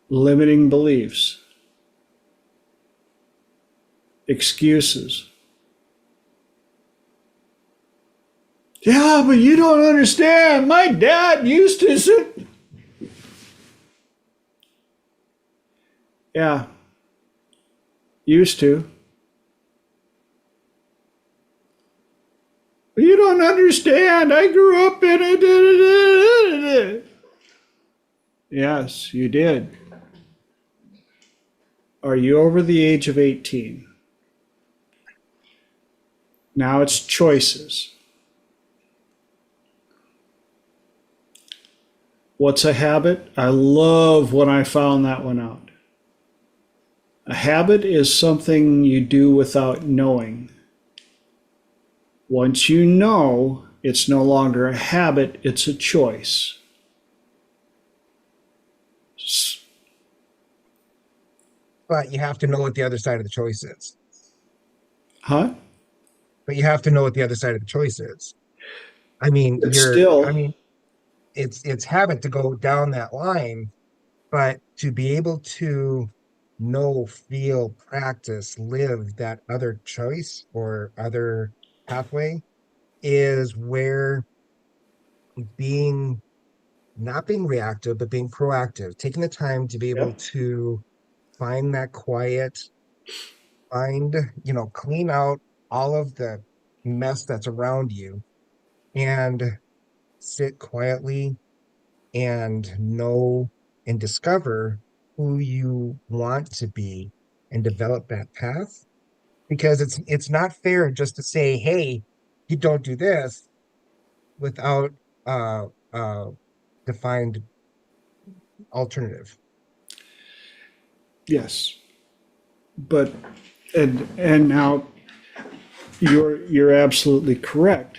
limiting beliefs, excuses. Yeah, but you don't understand. My dad used to sit. Yeah, used to. But you don't understand. I grew up in it. Yes, you did. Are you over the age of 18? Now it's choices. What's a habit? I love when I found that one out. A habit is something you do without knowing. Once you know, it's no longer a habit, it's a choice. But you have to know what the other side of the choice is. Huh? But you have to know what the other side of the choice is. I mean, But still, it's habit to go down that line, but to be able to know, feel, practice, live that other choice or other pathway is where being not being reactive, but being proactive, taking the time to be able yep. to find that quiet find, clean out all of the mess that's around you and sit quietly and know and discover who you want to be and develop that path. Because it's not fair just to say, hey, you don't do this without uh uh defined alternative. Yes. But and now you're absolutely correct.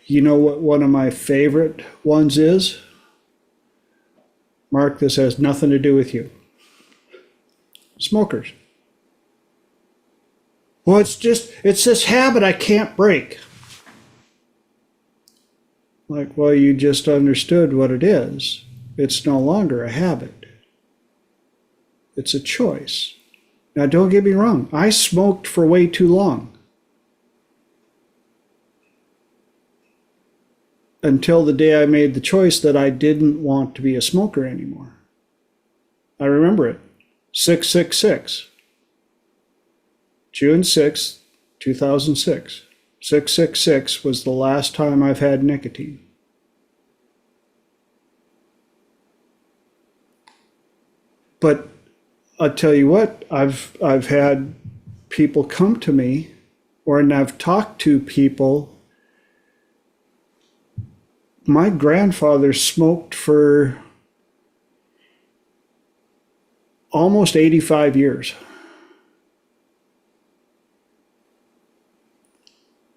You know what one of my favorite ones is? Mark, this has nothing to do with you. Smokers. Well, it's this habit I can't break. Like, well, you just understood what it is. It's no longer a habit. It's a choice. Now, don't get me wrong. I smoked for way too long. Until the day I made the choice that I didn't want to be a smoker anymore. I remember it. 666. June 6th, 2006. 666 was the last time I've had nicotine. But I'll tell you what, I've had people come to me, and I've talked to people. My grandfather smoked for almost 85 years.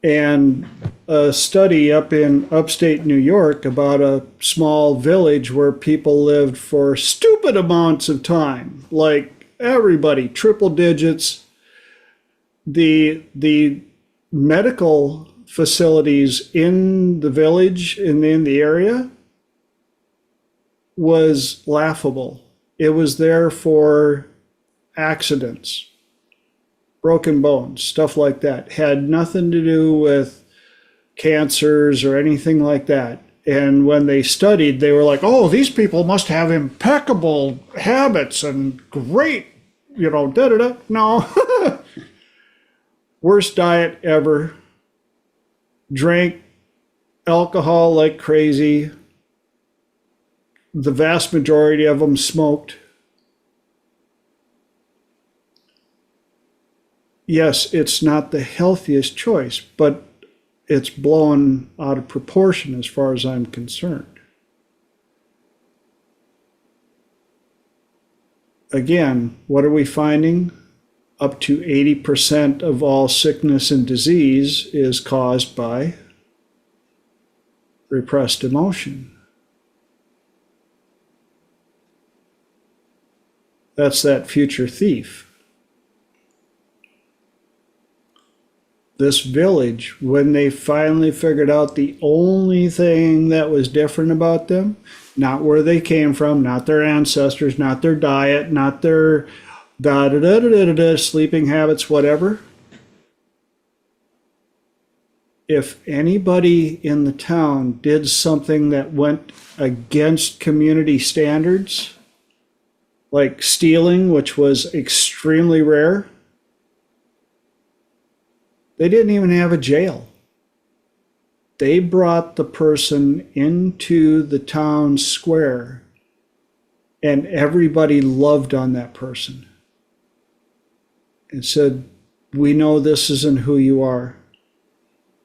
And a study up in upstate New York about a small village where people lived for stupid amounts of time, like everybody, triple digits. The medical facilities in the village and in the area was laughable. It was there for accidents, broken bones, stuff like that. Had nothing to do with cancers or anything like that. And when they studied, they were like, oh, these people must have impeccable habits and great, da da da. No. Worst diet ever. Drank alcohol like crazy. The vast majority of them smoked. Yes, it's not the healthiest choice, but it's blown out of proportion as far as I'm concerned. Again, what are we finding? Up to 80% of all sickness and disease is caused by repressed emotion. That's that future thief. This village, when they finally figured out the only thing that was different about them, not where they came from, not their ancestors, not their diet, not their sleeping habits, whatever. If anybody in the town did something that went against community standards, like stealing, which was extremely rare, they didn't even have a jail. They brought the person into the town square, and everybody loved on that person and said, we know this isn't who you are.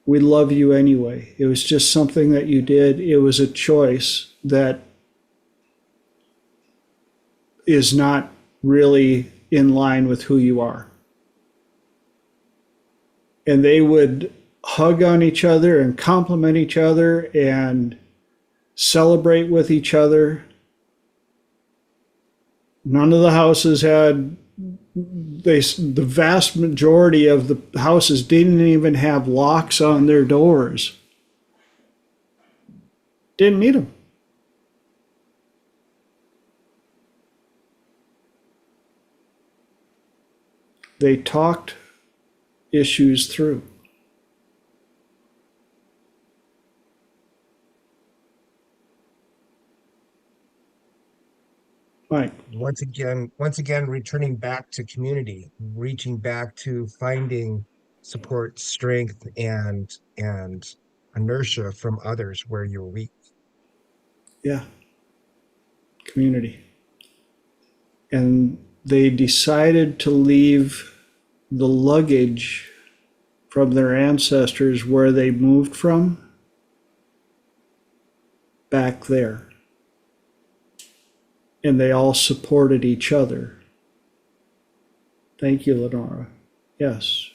We love you anyway. It was just something that you did. It was a choice that is not really in line with who you are. And they would hug on each other and compliment each other and celebrate with each other. None of the houses had, the vast majority of the houses didn't even have locks on their doors. Didn't need them. They talked issues through. Mike. Once again, returning back to community, reaching back to finding support, strength, and inertia from others where you're weak. Yeah. Community. And they decided to leave the luggage from their ancestors where they moved from back there. And they all supported each other. Thank you, Lenora. Yes.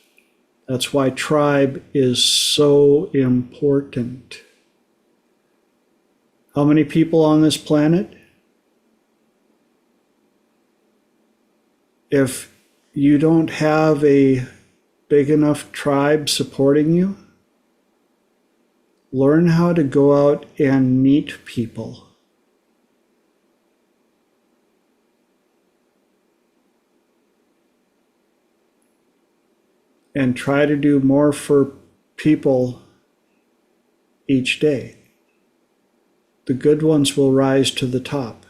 That's why tribe is so important. How many people on this planet? If you don't have a big enough tribe supporting you, learn how to go out and meet people. And try to do more for people each day. The good ones will rise to the top.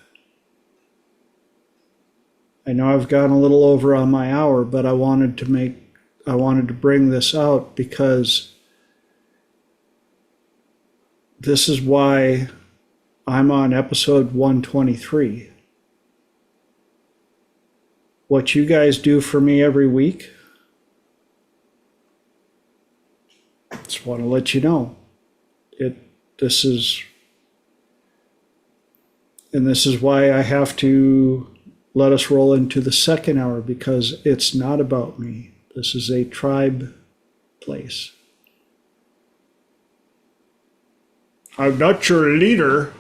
I know I've gone a little over on my hour, but I wanted to bring this out because this is why I'm on episode 123. What you guys do for me every week, just want to let you know. This is why I have to let us roll into the second hour, because it's not about me. This is a tribe place. I'm not your leader.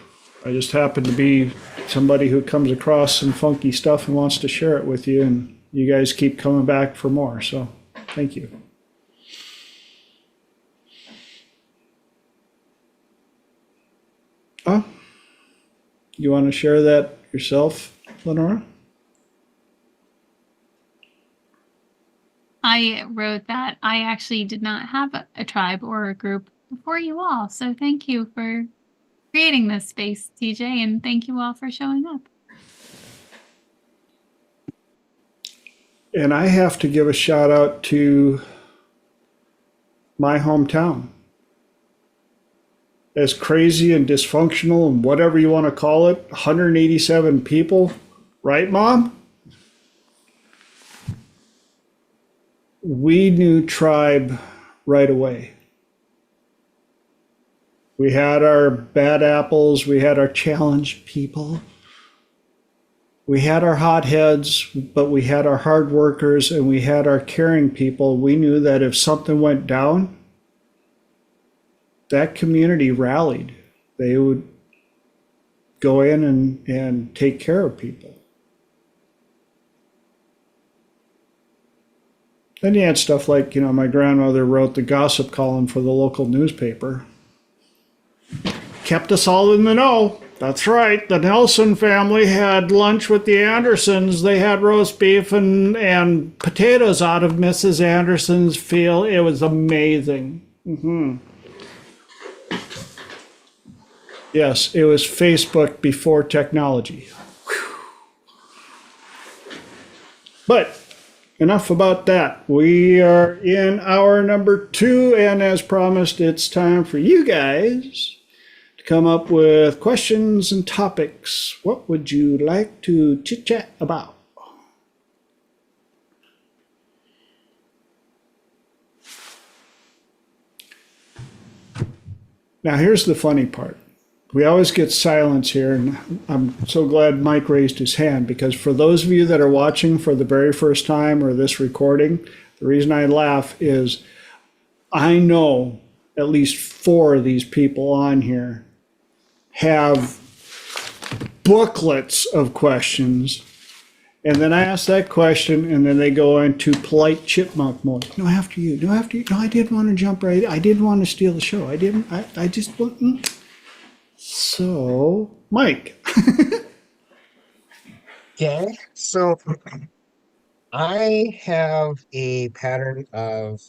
I just happen to be somebody who comes across some funky stuff and wants to share it with you, and you guys keep coming back for more. So thank you. Oh, you want to share that yourself, Lenora? I wrote that I actually did not have a tribe or a group before you all. So thank you for creating this space, TJ, and thank you all for showing up. And I have to give a shout out to my hometown. As crazy and dysfunctional and whatever you want to call it, 187 people, right, Mom? We knew tribe right away. We had our bad apples, we had our challenged people, we had our hotheads, but we had our hard workers and we had our caring people. We knew that if something went down, that community rallied. They would go in and take care of people. Then you had stuff like, my grandmother wrote the gossip column for the local newspaper. Kept us all in the know. That's right. The Nelson family had lunch with the Andersons. They had roast beef and potatoes out of Mrs. Anderson's field. It was amazing. Mm-hmm. Yes, it was Facebook before technology. But enough about that. We are in hour number 2, and as promised, it's time for you guys to come up with questions and topics. What would you like to chit-chat about? Now, here's the funny part. We always get silence here, and I'm so glad Mike raised his hand, because for those of you that are watching for the very first time or this recording, the reason I laugh is I know at least 4 of these people on here have booklets of questions, and then I ask that question, and then they go into polite chipmunk mode. No, after you. No, after you. No, I didn't want to jump right. I didn't want to steal the show. I just wasn't. So, Mike. Okay, so I have a pattern of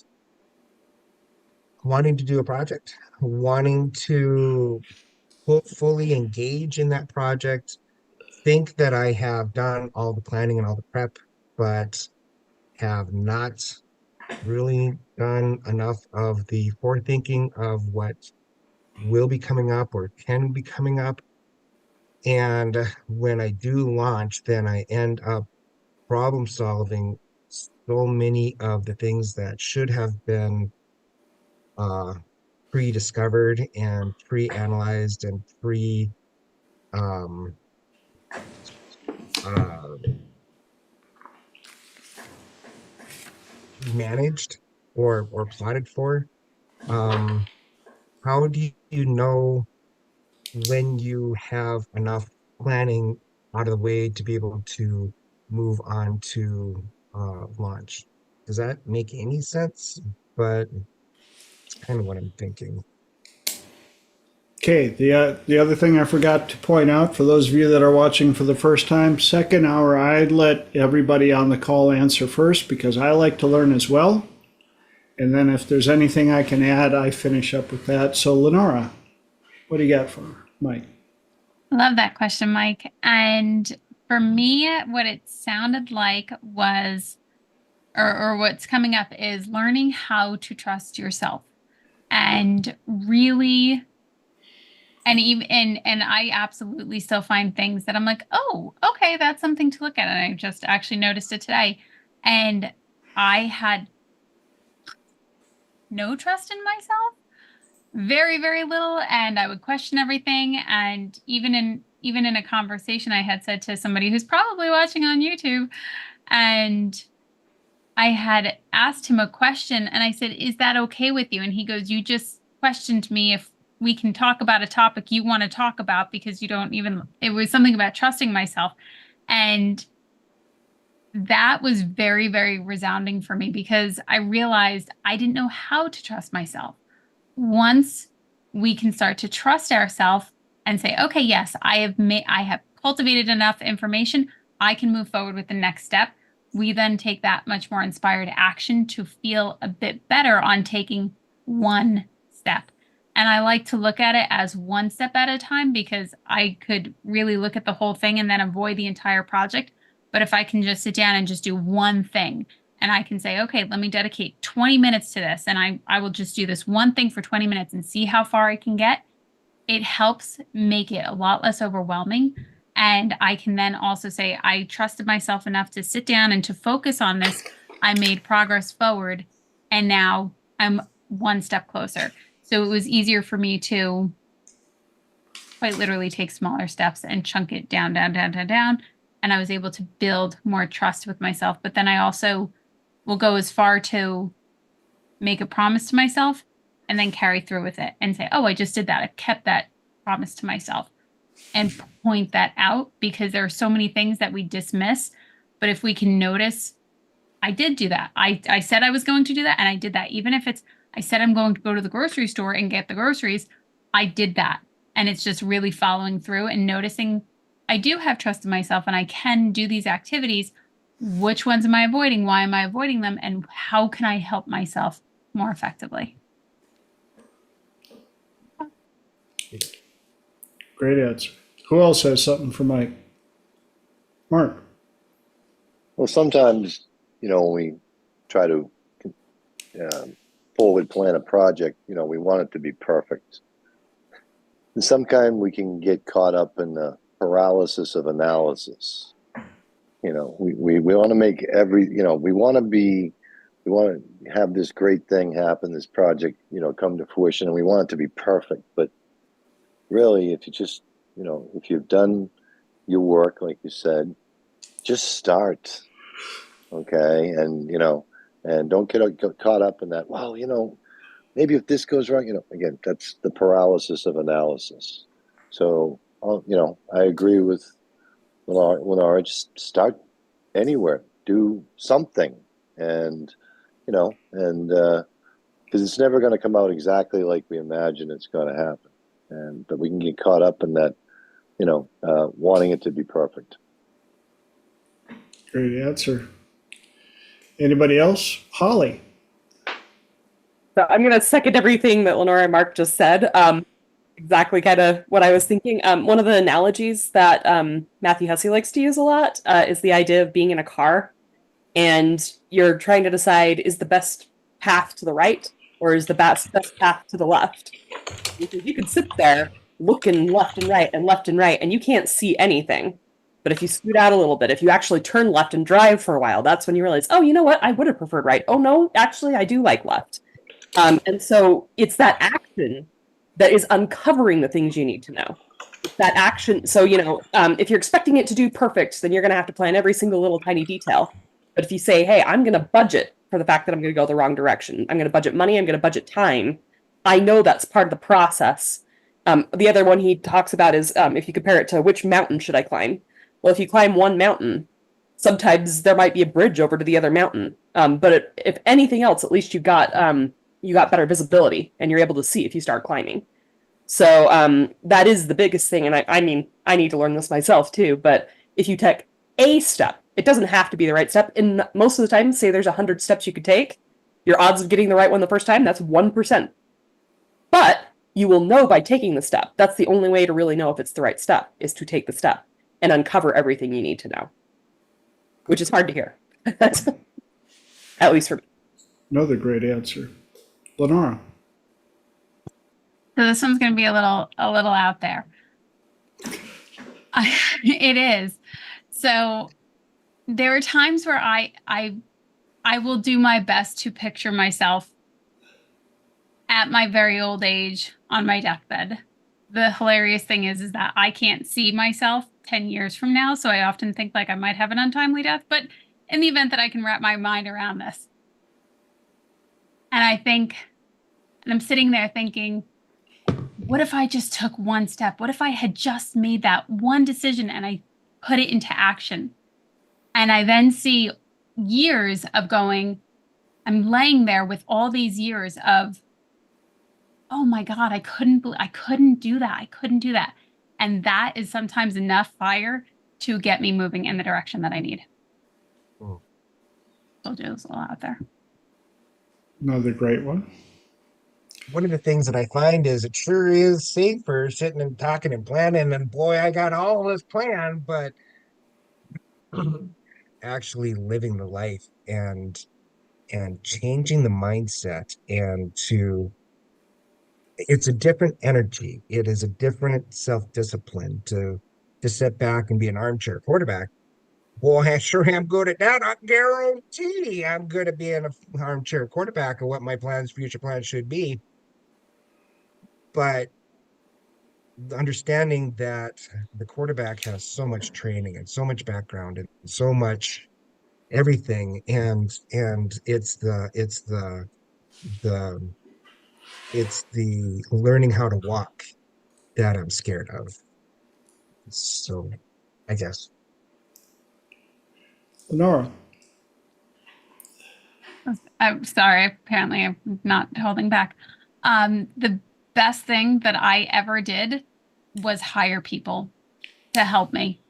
wanting to do a project, wanting to fully engage in that project, think that I have done all the planning and all the prep, but have not really done enough of the forethinking of what will be coming up or can be coming up. And when I do launch, then I end up problem solving so many of the things that should have been uh, pre-discovered and pre-analyzed and pre um, uh, managed or plotted for. Um, how do you know when you have enough planning out of the way to be able to move on to launch? Does that make any sense? But it's kind of what I'm thinking. Okay, the other thing I forgot to point out for those of you that are watching for the first time, second hour, I'd let everybody on the call answer first because I like to learn as well. And then if there's anything I can add, I finish up with that. So Lenora, what do you got for Mike? I love that question, Mike. And for me, what it sounded like was, or what's coming up is learning how to trust yourself and really, and even, and I absolutely still find things that I'm like, oh, okay, that's something to look at. And I just actually noticed it today. And I had no trust in myself, very, very little, and I would question everything. And even in a conversation I had said to somebody who's probably watching on YouTube, and I had asked him a question and I said, "Is that okay with you?" And he goes, "You just questioned me if we can talk about a topic you want to talk about because you don't even," it was something about trusting myself. And that was very, very resounding for me because I realized I didn't know how to trust myself. Once we can start to trust ourselves and say, okay, yes, I have cultivated enough information, I can move forward with the next step. We then take that much more inspired action to feel a bit better on taking one step. And I like to look at it as one step at a time because I could really look at the whole thing and then avoid the entire project. But if I can just sit down and just do one thing, and I can say, okay, let me dedicate 20 minutes to this, and I will just do this one thing for 20 minutes and see how far I can get, it helps make it a lot less overwhelming. And I can then also say, I trusted myself enough to sit down and to focus on this. I made progress forward, and now I'm one step closer. So it was easier for me to quite literally take smaller steps and chunk it down, down, down, down, down. And I was able to build more trust with myself. But then I also will go as far to make a promise to myself and then carry through with it and say, oh, I just did that. I kept that promise to myself, and point that out because there are so many things that we dismiss. But if we can notice, I did do that. I said I was going to do that, and I did that. Even if it's, I said I'm going to go to the grocery store and get the groceries, I did that. And it's just really following through and noticing I do have trust in myself and I can do these activities. Which ones am I avoiding? Why am I avoiding them? And how can I help myself more effectively? Great answer. Who else has something for Mike? Mark. Well, sometimes, when we try to forward plan a project, we want it to be perfect. And sometimes we can get caught up in the paralysis of analysis. We want to make we want to have this great thing happen, this project, come to fruition, and we want it to be perfect. But really, if you just, if you've done your work, like you said, just start, okay? And, and don't get caught up in that, well, maybe if this goes wrong, again, that's the paralysis of analysis. So, I agree with Lenora, just start anywhere, do something, and, because it's never going to come out exactly like we imagine it's going to happen. But we can get caught up in that, wanting it to be perfect. Great answer. Anybody else? Holly. So I'm going to second everything that Lenora and Mark just said. exactly kind of what I was thinking. One of the analogies that Matthew Hussey likes to use a lot is the idea of being in a car and you're trying to decide, is the best path to the right or is the best path to the left? Because you could sit there looking left and right, and you can't see anything. But if you scoot out a little bit, if you actually turn left and drive for a while, that's when you realize, oh, you know what? I would have preferred right. Oh, no, actually, I do like left. And so it's that action that is uncovering the things you need to know. It's that action. So, if you're expecting it to do perfect, then you're going to have to plan every single little tiny detail. But if you say, hey, I'm going to budget for the fact that I'm going to go the wrong direction, I'm going to budget money, I'm going to budget time, I know that's part of the process. The other one he talks about is if you compare it to which mountain should I climb? Well, if you climb one mountain, sometimes there might be a bridge over to the other mountain. But if anything else, at least you got better visibility and you're able to see if you start climbing. So that is the biggest thing. And I mean, I need to learn this myself too. But if you take a step, it doesn't have to be the right step. And most of the time, say there's 100 steps you could take, your odds of getting the right one the first time, that's 1%. But you will know by taking the step. That's the only way to really know if it's the right step, is to take the step and uncover everything you need to know, which is hard to hear, at least for me. Another great answer. Lenora. So this one's going to be a little out there. It is. So there are times where I will do my best to picture myself at my very old age on my deathbed. The hilarious thing is that I can't see myself 10 years from now, so I often think like I might have an untimely death, but in the event that I can wrap my mind around this. And I'm sitting there thinking, what if I just took one step? What if I had just made that one decision and I put it into action? And I then see years of going, I'm laying there with all these years of, oh my God, I couldn't do that. I couldn't do that. And that is sometimes enough fire to get me moving in the direction that I need. Told you it was a lot out there. Another great one. One of the things that I find is it sure is safer sitting and talking and planning, and boy, I got all this planned, but actually living the life and changing the mindset it's a different energy. It is a different self-discipline to sit back and be an armchair quarterback. Boy, I sure am good at that. I guarantee I'm good at being an armchair quarterback of what my future plans should be. But understanding that the quarterback has so much training and so much background and so much everything, and the it's the learning how to walk that I'm scared of. So I guess. Lenora. I'm sorry. Apparently, I'm not holding back. The best thing that I ever did was hire people to help me,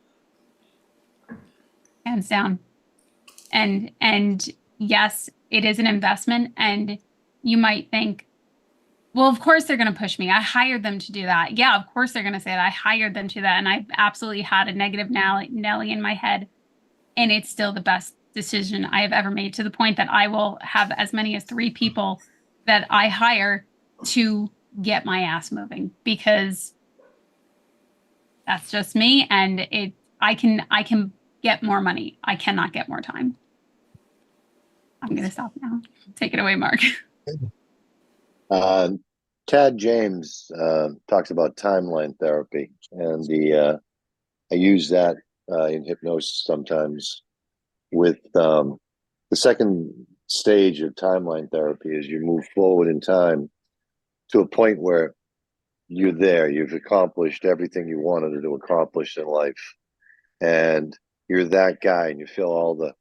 hands down. And yes, it is an investment. And you might think, well, of course they're going to push me. I hired them to do that. Yeah, of course they're going to say that. I hired them to do that. And I absolutely had a negative Nelly in my head. And it's still the best decision I have ever made, to the point that I will have as many as 3 people that I hire to get my ass moving, because that's just me. And I can get more money. I cannot get more time. I'm going to stop now. Take it away, Mark. Tad James talks about timeline therapy, and I use that in hypnosis sometimes. With the second stage of timeline therapy is you move forward in time to a point where you're there, you've accomplished everything you wanted to accomplish in life, and you're that guy, and you feel all the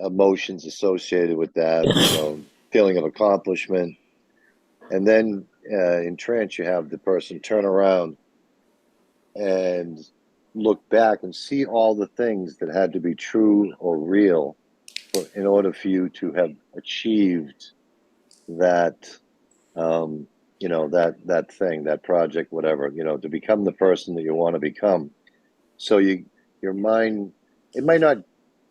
emotions associated with that, feeling of accomplishment. And then in trance, you have the person turn around and look back and see all the things that had to be true or real in order for you to have achieved that you know, that thing, that project, whatever, you know, to become the person that you want to become. So your mind, it might not,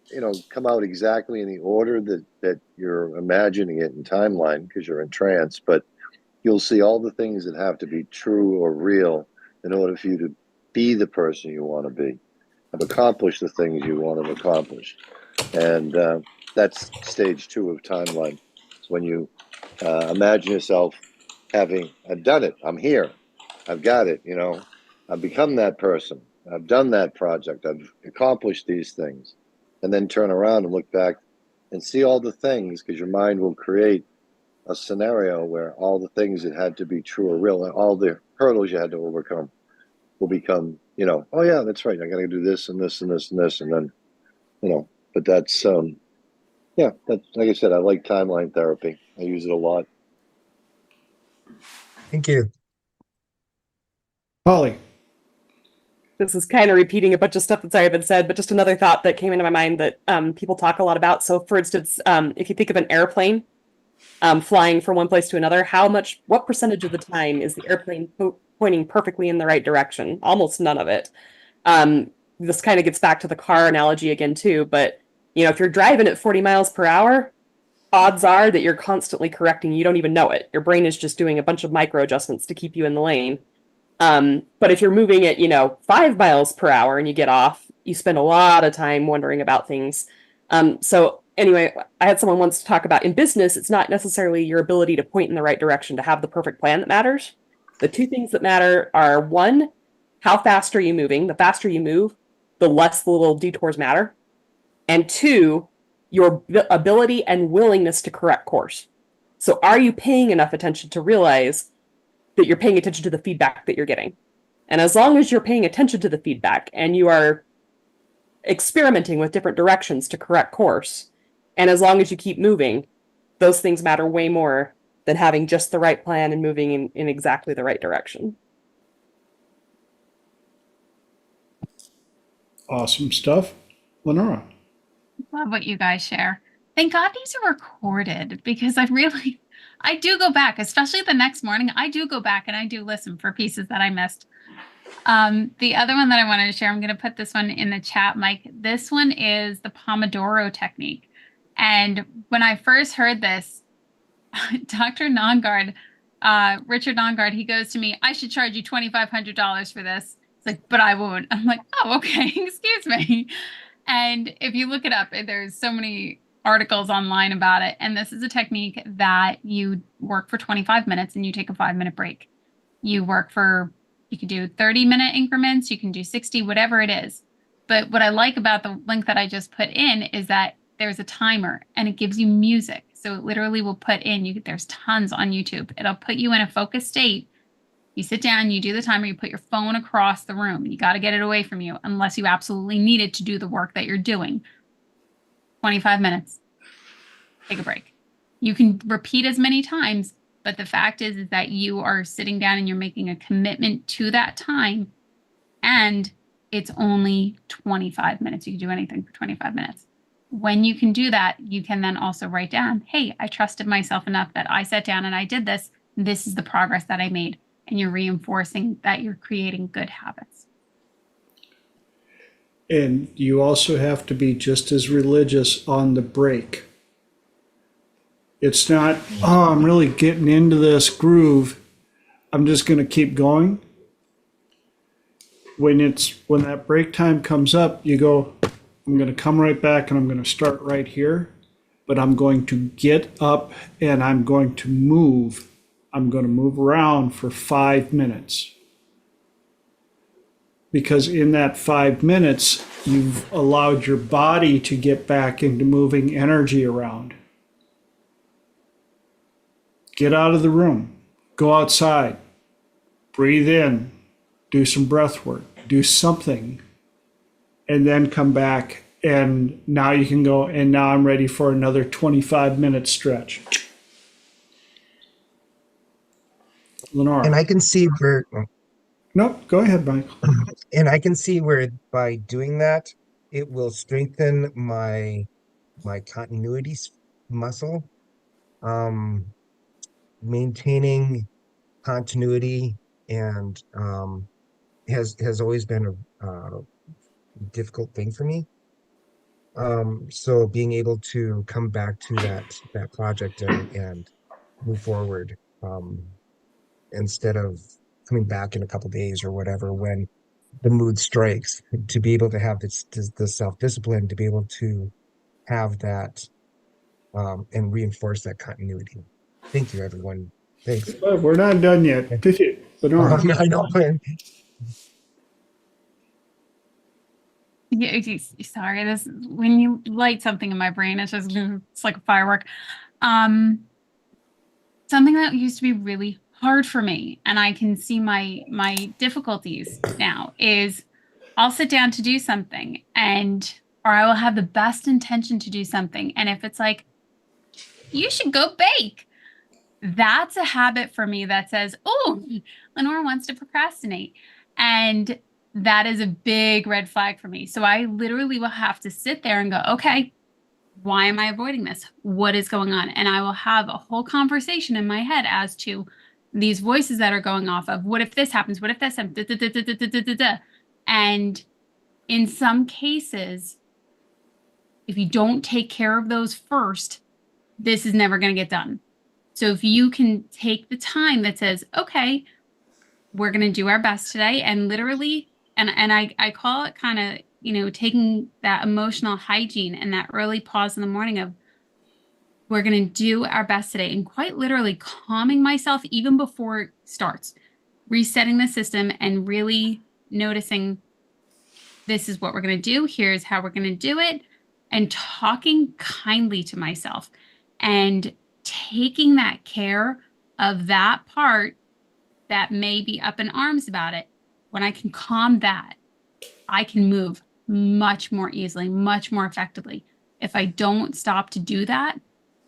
you know, come out exactly in the order that you're imagining it in timeline because you're in trance, but you'll see all the things that have to be true or real in order for you to be the person you want to be, have accomplished the things you want to have accomplished. And that's stage 2 of timeline. It's when you imagine yourself having, I've done it, I'm here, I've got it, you know, I've become that person, I've done that project, I've accomplished these things, and then turn around and look back and see all the things, because your mind will create a scenario where all the things that had to be true or real and all the hurdles you had to overcome will become, you know, oh yeah, that's right, I got to do this and this and this and this, and then, you know, but that's yeah, that's, like I said, I like timeline therapy. I use it a lot. Thank you. Holly. This is kind of repeating a bunch of stuff that's already been said, but just another thought that came into my mind that people talk a lot about. So, for instance, if you think of an airplane flying from one place to another, what percentage of the time is the airplane pointing perfectly in the right direction? Almost none of it. This kind of gets back to the car analogy again, too. But, you know, if you're driving at 40 miles per hour, odds are that you're constantly correcting. You don't even know it. Your brain is just doing a bunch of micro adjustments to keep you in the lane. But if you're moving at, 5 miles per hour and you get off, you spend a lot of time wondering about things. So anyway, I had someone once talk about in business, it's not necessarily your ability to point in the right direction to have the perfect plan that matters. The two things that matter are, one, how fast are you moving? The faster you move, the less the little detours matter. And two, your ability and willingness to correct course. So are you paying enough attention to realize that you're paying attention to the feedback that you're getting? And as long as you're paying attention to the feedback and you are experimenting with different directions to correct course, and as long as you keep moving, those things matter way more than having just the right plan and moving in exactly the right direction. Awesome stuff. Lenora. Love what you guys share. Thank God these are recorded because I do go back, especially the next morning. I do go back and I do listen for pieces that I missed. The other one that I wanted to share, I'm going to put this one in the chat, Mike. This one is the Pomodoro technique. And when I first heard this, Dr. Nongard, Richard Nongard, he goes to me, I should charge you $2,500 for this. It's like, but I won't. I'm like, oh, okay, excuse me. And if you look it up, there's so many articles online about it. And this is a technique that you work for 25 minutes and you take a 5-minute break. You can do 30-minute increments, you can do 60, whatever it is. But what I like about the link that I just put in is that there's a timer and it gives you music. So it literally will put in, there's tons on YouTube. It'll put you in a focused state. You sit down, you do the timer, you put your phone across the room. You got to get it away from you unless you absolutely need it to do the work that you're doing. 25 minutes. Take a break. You can repeat as many times, but the fact is that you are sitting down and you're making a commitment to that time, and it's only 25 minutes. You can do anything for 25 minutes. When you can do that, you can then also write down, hey, I trusted myself enough that I sat down and I did this. This is the progress that I made. And you're reinforcing that you're creating good habits. And you also have to be just as religious on the break. It's not, oh, I'm really getting into this groove, I'm just going to keep going. When that break time comes up, you go, I'm going to come right back and I'm going to start right here, but I'm going to get up and I'm going to move. I'm going to move around for 5 minutes. Because in that 5 minutes, you've allowed your body to get back into moving energy around. Get out of the room, go outside, breathe in, do some breath work, do something, and then come back. And now you can go, and now I'm ready for another 25-minute stretch. Lenora. And I can see where, No, go ahead, Michael. and I can see where by doing that, it will strengthen my continuity muscle, maintaining continuity and has always been a difficult thing for me. So being able to come back to that project and move forward, instead of coming back in a couple days or whatever when the mood strikes, to be able to have the self-discipline to be able to have that, and reinforce that continuity. Thank you, everyone. Thanks. But we're not done yet. Lenora. I know. Yeah, sorry. This when you light something in my brain, it's like a firework. Something that used to be really hard for me, and I can see my difficulties now is I'll sit down to do something or I will have the best intention to do something. And if it's like, you should go bake, that's a habit for me that says, oh, Lenora wants to procrastinate. And that is a big red flag for me. So I literally will have to sit there and go, okay, why am I avoiding this? What is going on? And I will have a whole conversation in my head as to these voices that are going off of, what if this happens? What if this happens? Da, da, da, da, da, da, da, da. And in some cases, if you don't take care of those first, this is never going to get done. So if you can take the time that says, okay, we're going to do our best today, and literally, and I call it kind of, taking that emotional hygiene and that early pause in the morning of, we're going to do our best today, and quite literally calming myself even before it starts, resetting the system and really noticing this is what we're going to do. Here's how we're going to do it. And talking kindly to myself and taking that care of that part that may be up in arms about it. When I can calm that, I can move much more easily, much more effectively. If I don't stop to do that,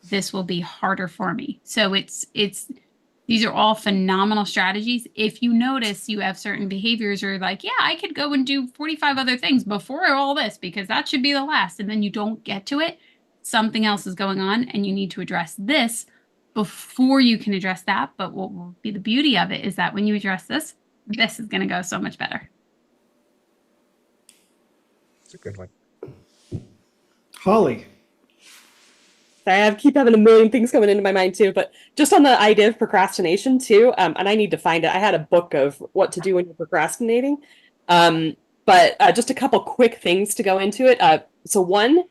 this will be harder for me. So these are all phenomenal strategies. If you notice you have certain behaviors or like, yeah, I could go and do 45 other things before all this because that should be the last, and then you don't get to it, something else is going on and you need to address this before you can address that. But what will be the beauty of it is that when you address this is going to go so much better. It's a good one. Holly. I keep having a million things coming into my mind too, but just on the idea of procrastination too, and I need to find it. I had a book of what to do when you're procrastinating, but just a couple quick things to go into it. So one,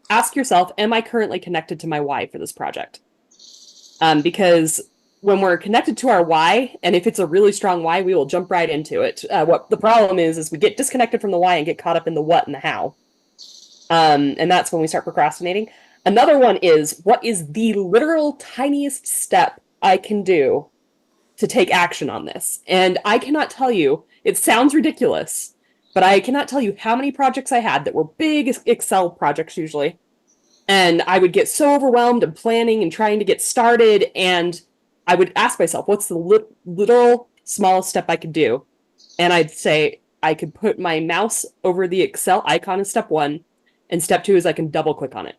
ask yourself, am I currently connected to my why for this project? Because when we're connected to our why, and if it's a really strong why, we will jump right into it. What the problem is we get disconnected from the why and get caught up in the what and the how. And that's when we start procrastinating. Another one is, what is the literal tiniest step I can do to take action on this? And I cannot tell you, it sounds ridiculous, but I cannot tell you how many projects I had that were big Excel projects usually. And I would get so overwhelmed and planning and trying to get started. And I would ask myself, what's the literal smallest step I could do? And I'd say I could put my mouse over the Excel icon as step one. And step two is I can double click on it.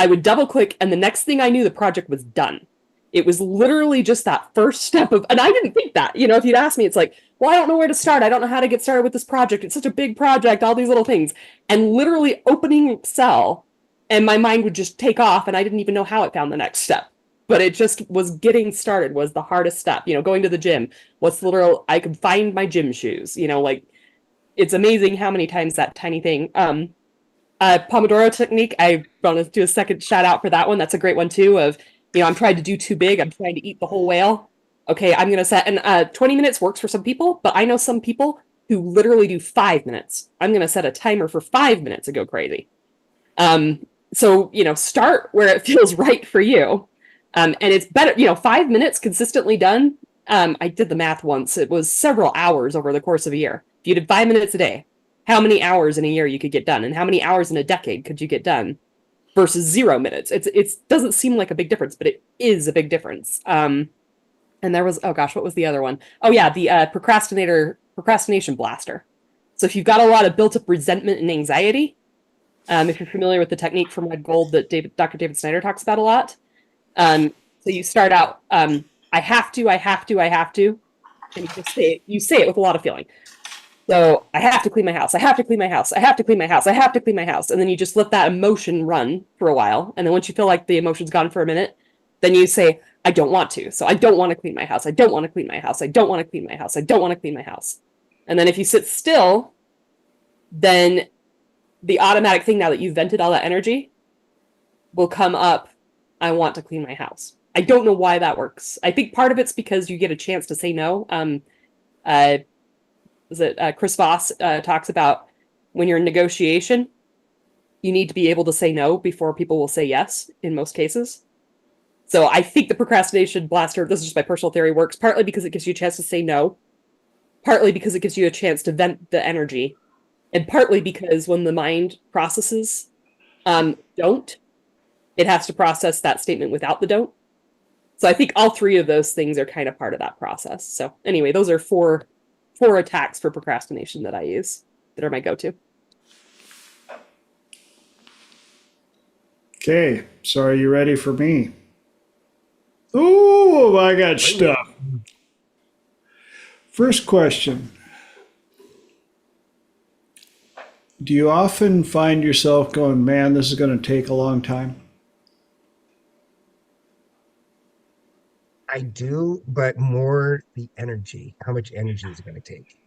I would double click, and the next thing I knew, the project was done. It was literally just that first step of, and I didn't think that, if you'd asked me, it's like, well, I don't know where to start. I don't know how to get started with this project. It's such a big project, all these little things. And literally opening Excel, and my mind would just take off, and I didn't even know how it found the next step. But it just was getting started was the hardest step. Going to the gym. What's the literal, I could find my gym shoes. It's amazing how many times that tiny thing. Pomodoro technique, I want to do a second shout out for that one. That's a great one too of, I'm trying to do too big. I'm trying to eat the whole whale. Okay, I'm going to set, and 20 minutes works for some people, but I know some people who literally do 5 minutes. I'm going to set a timer for 5 minutes and go crazy. So, start where it feels right for you. And it's better, 5 minutes consistently done. I did the math once. It was several hours over the course of a year. If you did 5 minutes a day, how many hours in a year you could get done, and how many hours in a decade could you get done versus 0 minutes. It doesn't seem like a big difference, but it is a big difference. And there was, oh gosh, what was the other one? Oh yeah, the procrastination blaster. So if you've got a lot of built up resentment and anxiety, if you're familiar with the technique from Red Gold that Dr. David Snyder talks about a lot. So you start out, I have to, I have to, I have to. And you say it with a lot of feeling. So I have to clean my house. I have to clean my house. I have to clean my house. I have to clean my house. And then you just let that emotion run for a while. And then once you feel like the emotion's gone for a minute, then you say, I don't want to. So I don't want to clean my house. I don't want to clean my house. I don't want to clean my house. I don't want to clean my house. And then if you sit still, then the automatic thing, now that you've vented all that energy, will come up. I want to clean my house. I don't know why that works. I think part of it's because you get a chance to say no. Chris Voss talks about when you're in negotiation, you need to be able to say no before people will say yes in most cases. So I think the procrastination blaster, this is just my personal theory, works partly because it gives you a chance to say no, partly because it gives you a chance to vent the energy, and partly because when the mind processes don't, it has to process that statement without the don't. So I think all three of those things are kind of part of that process. So anyway, those are four attacks for procrastination that I use that are my go-to. Okay, so are you ready for me? Oh, I got stuff. First question. Do you often find yourself going, man, this is going to take a long time? I do, but more the energy. How much energy is it going to take?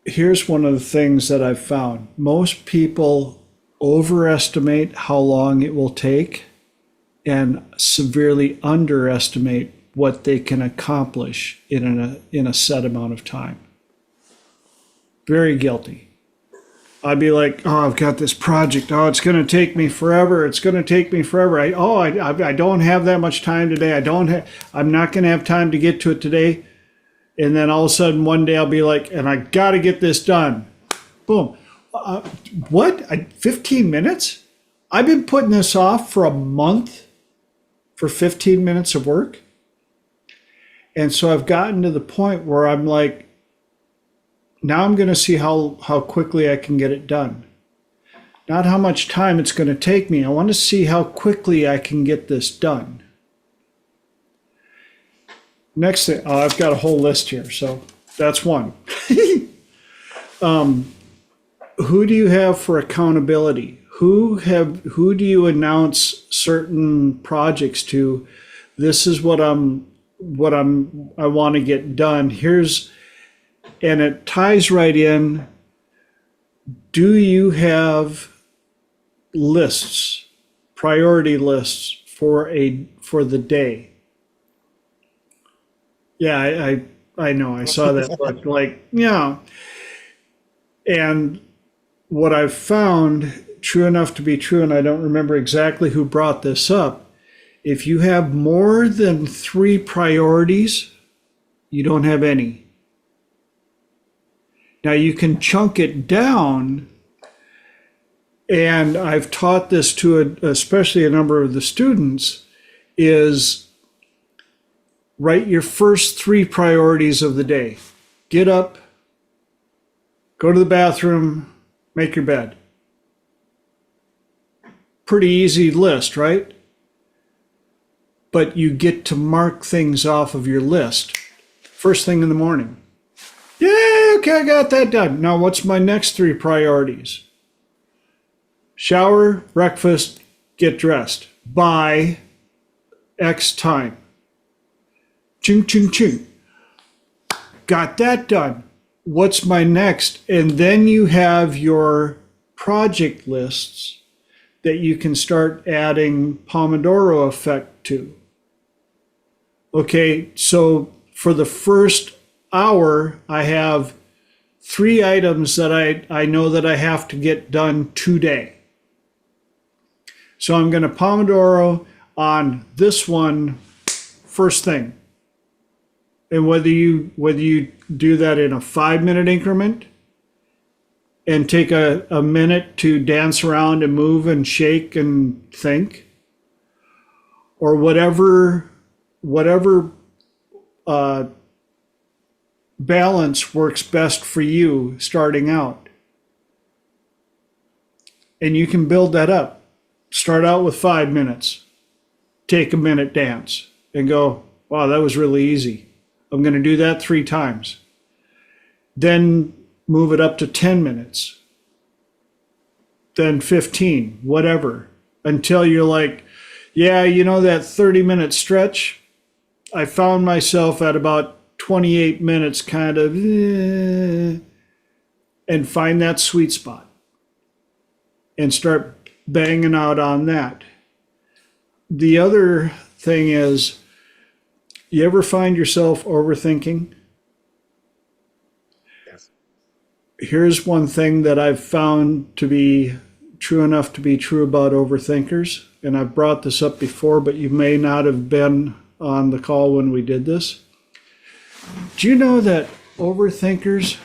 Here's one of the things that I've found. Most people overestimate how long it will take and severely underestimate what they can accomplish in a set amount of time. Very guilty. I'd be like, oh, I've got this project. Oh, it's going to take me forever. It's going to take me forever. I don't have that much time today. I'm not going to have time to get to it today. And then all of a sudden one day I'll be like, and I got to get this done. Boom. What? 15 minutes? I've been putting this off for a month for 15 minutes of work. And so I've gotten to the point where I'm like, now I'm going to see how quickly I can get it done. Not how much time it's going to take me. I want to see how quickly I can get this done. Next thing, I've got a whole list here, so that's one. Who do you have for accountability? Who do you announce certain projects to? This is what I want to get done. And it ties right in. Do you have lists, priority lists for the day? Yeah, I know. I saw that, but like, yeah. And what I've found, true enough to be true, and I don't remember exactly who brought this up, if you have more than 3 priorities, you don't have any. Now you can chunk it down, and I've taught this to especially a number of the students, is write your first 3 priorities of the day. Get up, go to the bathroom, make your bed. Pretty easy list, right? But you get to mark things off of your list first thing in the morning. Yeah, okay, I got that done. Now what's my next 3 priorities? Shower, breakfast, get dressed by X time. Ching, ching, ching. Got that done. What's my next? And then you have your project lists that you can start adding Pomodoro effect to. Okay, so for the first hour, I have 3 items that I know that I have to get done today. So I'm going to Pomodoro on this one first thing. And whether you do that in a 5-minute increment and take a minute to dance around and move and shake and think, or whatever balance works best for you starting out. And you can build that up. Start out with 5 minutes, take a minute dance, and go, Wow, that was really easy. I'm going to do that 3 times. Then move it up to 10 minutes. Then 15, whatever, until you're like, yeah, you know, that 30-minute stretch, I found myself at about 28 minutes kind of, and find that sweet spot and start banging out on that. The other thing is, you ever find yourself overthinking? Yes. Here's one thing that I've found to be true enough to be true about overthinkers, and I've brought this up before, but you may not have been on the call when we did this. Do you know that overthinkers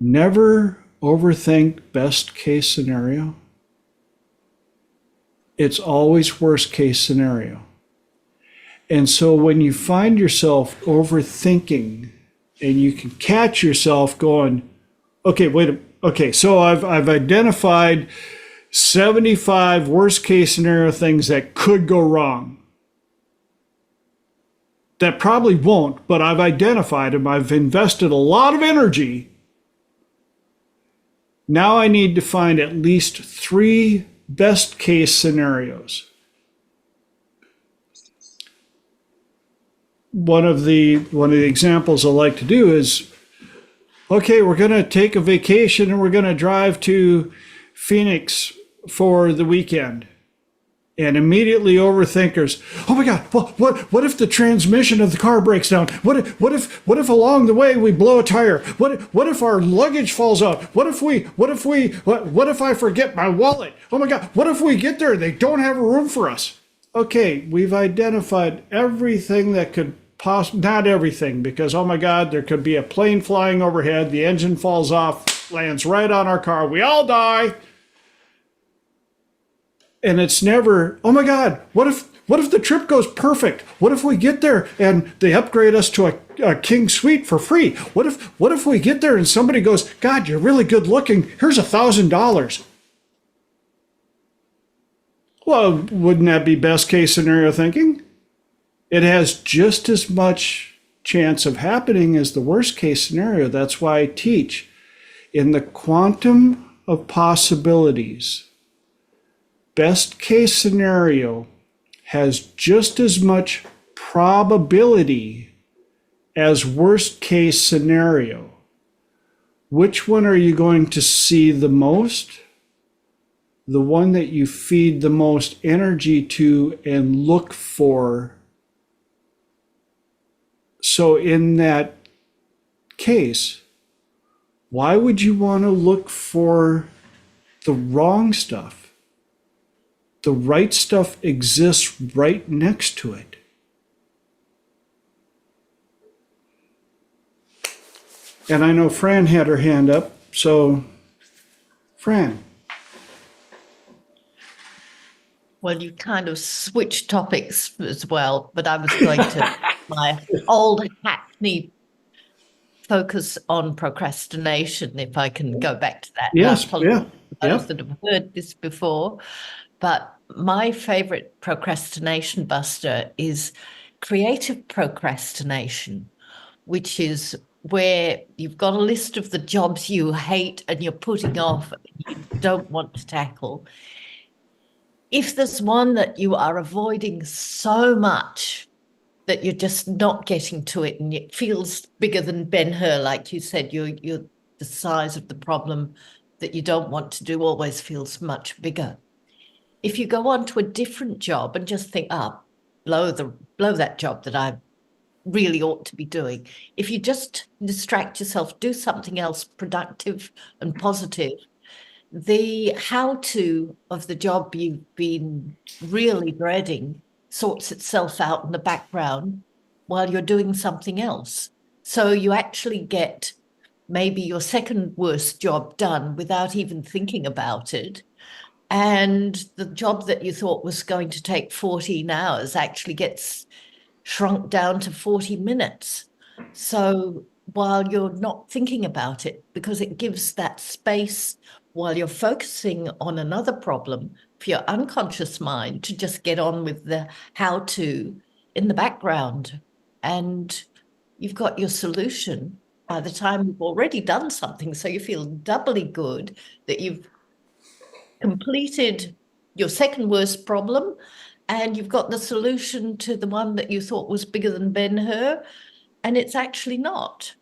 never overthink best case scenario? It's always worst case scenario. And so when you find yourself overthinking and you can catch yourself going, okay, okay, so I've identified 75 worst case scenario things that could go wrong. That probably won't, but I've identified them. I've invested a lot of energy. Now I need to find at least 3 best case scenarios. One of the examples I like to do is, okay, we're going to take a vacation and we're going to drive to Phoenix for the weekend. And immediately overthinkers, oh my God, well, what if the transmission of the car breaks down? What if along the way we blow a tire? What if our luggage falls out? What if I forget my wallet? Oh my God, what if we get there and they don't have a room for us? Okay, we've identified everything that could not everything, because oh my God, there could be a plane flying overhead, the engine falls off, lands right on our car, we all die. And it's never, oh my God, what if the trip goes perfect? What if we get there and they upgrade us to a king suite for free? What if we get there and somebody goes, God, you're really good looking, here's $1,000. Well, wouldn't that be best case scenario thinking? It has just as much chance of happening as the worst case scenario. That's why I teach in the quantum of possibilities. Best case scenario has just as much probability as worst case scenario. Which one are you going to see the most? The one that you feed the most energy to and look for. So in that case, why would you want to look for the wrong stuff? The right stuff exists right next to it. And I know Fran had her hand up, so Fran. Well, you kind of switched topics as well, but I was going to my old hackney focus on procrastination, if I can go back to that. Yes, yeah. Those that have heard this before. But my favorite procrastination buster is creative procrastination, which is where you've got a list of the jobs you hate and you're putting off and you don't want to tackle. If there's one that you are avoiding so much that you're just not getting to it and it feels bigger than Ben-Hur, like you said, you're the size of the problem that you don't want to do always feels much bigger. If you go on to a different job and just think, blow that job that I really ought to be doing. If you just distract yourself, do something else productive and positive, the how-to of the job you've been really dreading sorts itself out in the background while you're doing something else. So you actually get maybe your second worst job done without even thinking about it. And the job that you thought was going to take 14 hours actually gets shrunk down to 40 minutes. So while you're not thinking about it, because it gives that space while you're focusing on another problem for your unconscious mind to just get on with the how to in the background, and you've got your solution by the time you've already done something. So you feel doubly good that you've completed your second worst problem, and you've got the solution to the one that you thought was bigger than Ben-Hur, and it's actually not.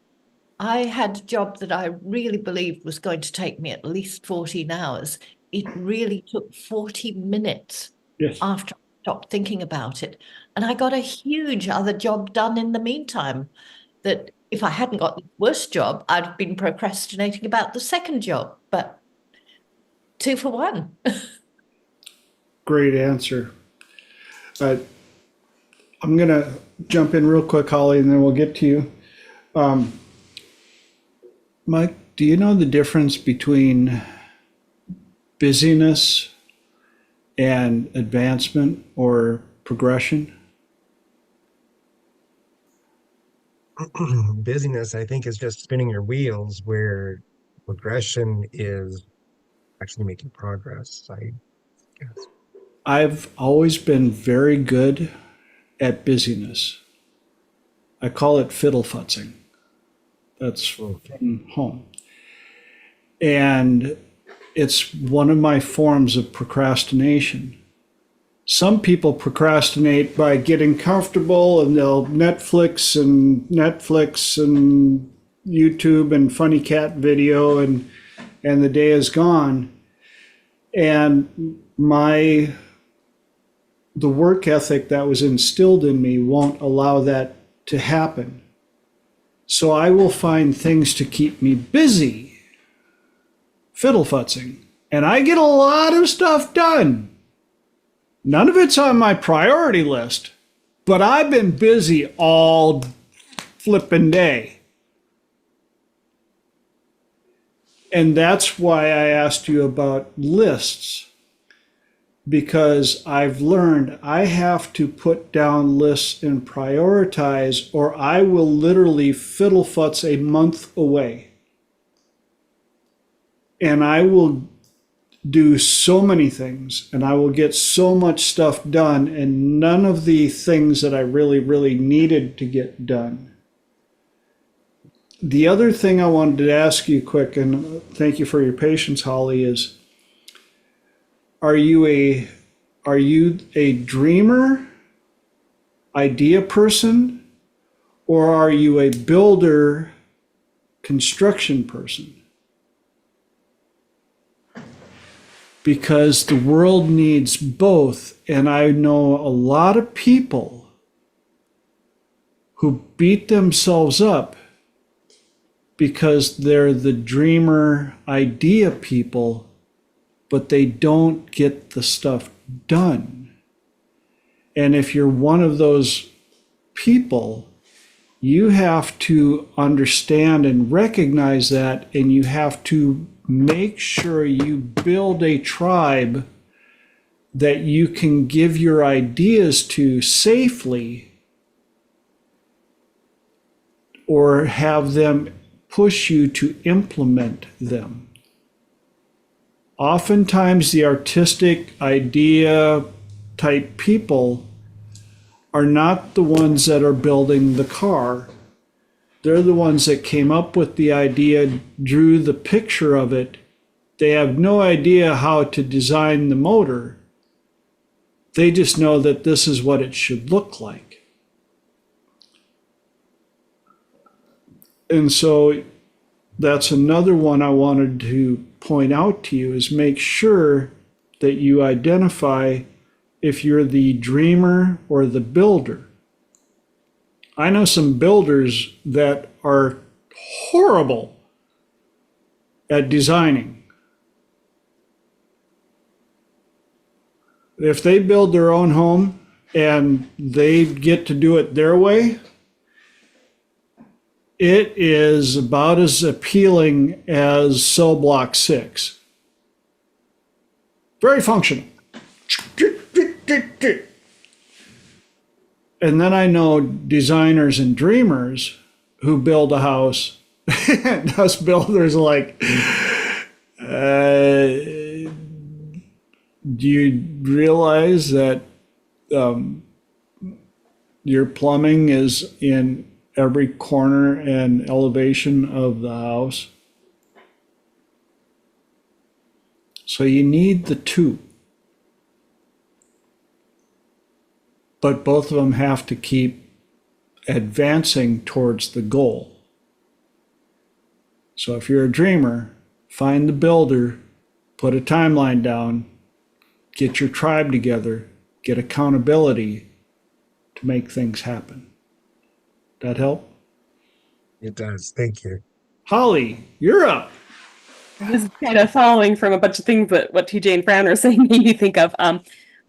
I had a job that I really believed was going to take me at least 14 hours. It really took 40 minutes Yes. after I stopped thinking about it. And I got a huge other job done in the meantime, that if I hadn't got the worst job, I'd have been procrastinating about the second job. But 2 for 1. Great answer. I'm going to jump in real quick, Holly, and then we'll get to you. Mike, do you know the difference between busyness and advancement or progression? Busyness, I think, is just spinning your wheels, where progression is actually making progress, I guess. I've always been very good at busyness. I call it fiddlefutzing. That's from home. And it's one of my forms of procrastination. Some people procrastinate by getting comfortable and they'll Netflix and YouTube and funny cat video and the day is gone. And the work ethic that was instilled in me won't allow that to happen. So I will find things to keep me busy, fiddlefutzing, and I get a lot of stuff done. None of it's on my priority list, but I've been busy all flippin' day. And that's why I asked you about lists, because I've learned I have to put down lists and prioritize, or I will literally fiddlefutz a month away. And I will do so many things, and I will get so much stuff done, and none of the things that I really, really needed to get done. The other thing I wanted to ask you quick, and thank you for your patience, Holly, is are you a dreamer, idea person, or are you a builder, construction person? Because the world needs both, and I know a lot of people who beat themselves up because they're the dreamer, idea people, but they don't get the stuff done. And if you're one of those people, you have to understand and recognize that, and you have to make sure you build a tribe that you can give your ideas to safely, or have them push you to implement them. Oftentimes, the artistic idea type people are not the ones that are building the car. They're the ones that came up with the idea, drew the picture of it. They have no idea how to design the motor. They just know that this is what it should look like. And so that's another one I wanted to point out to you, is make sure that you identify if you're the dreamer or the builder. I know some builders that are horrible at designing. If they build their own home and they get to do it their way, it is about as appealing as Cell Block 6. Very functional. And then I know designers and dreamers who build a house, and us builders are like, do you realize that Your plumbing is in every corner and elevation of the house. So you need the two. But both of them have to keep advancing towards the goal. So if you're a dreamer, find the builder, put a timeline down, get your tribe together, get accountability to make things happen. That help? It does. Thank you. Holly, you're up. This is kind of following from a bunch of things that what TJ and Fran are saying made me think of.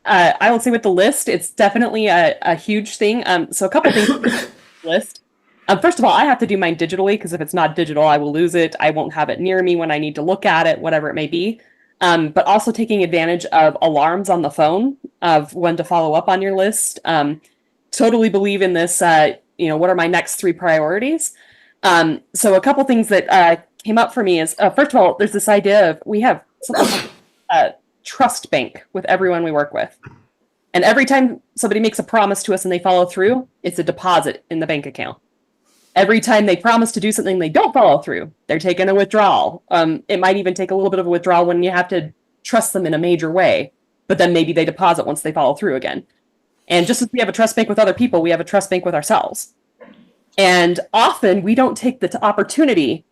I will say with the list, it's definitely a huge thing. So a couple things with the list. First of all, I have to do mine digitally because if it's not digital, I will lose it. I won't have it near me when I need to look at it, whatever it may be. But also taking advantage of alarms on the phone of when to follow up on your list. Totally believe in this. What are my next 3 priorities? So a couple things that came up for me is first of all, there's this idea of we have something called a trust bank with everyone we work with. And every time somebody makes a promise to us and they follow through, it's a deposit in the bank account. Every time they promise to do something they don't follow through, they're taking a withdrawal. It might even take a little bit of a withdrawal when you have to trust them in a major way, but then maybe they deposit once they follow through again. And just as we have a trust bank with other people, we have a trust bank with ourselves. And often we don't take the opportunity.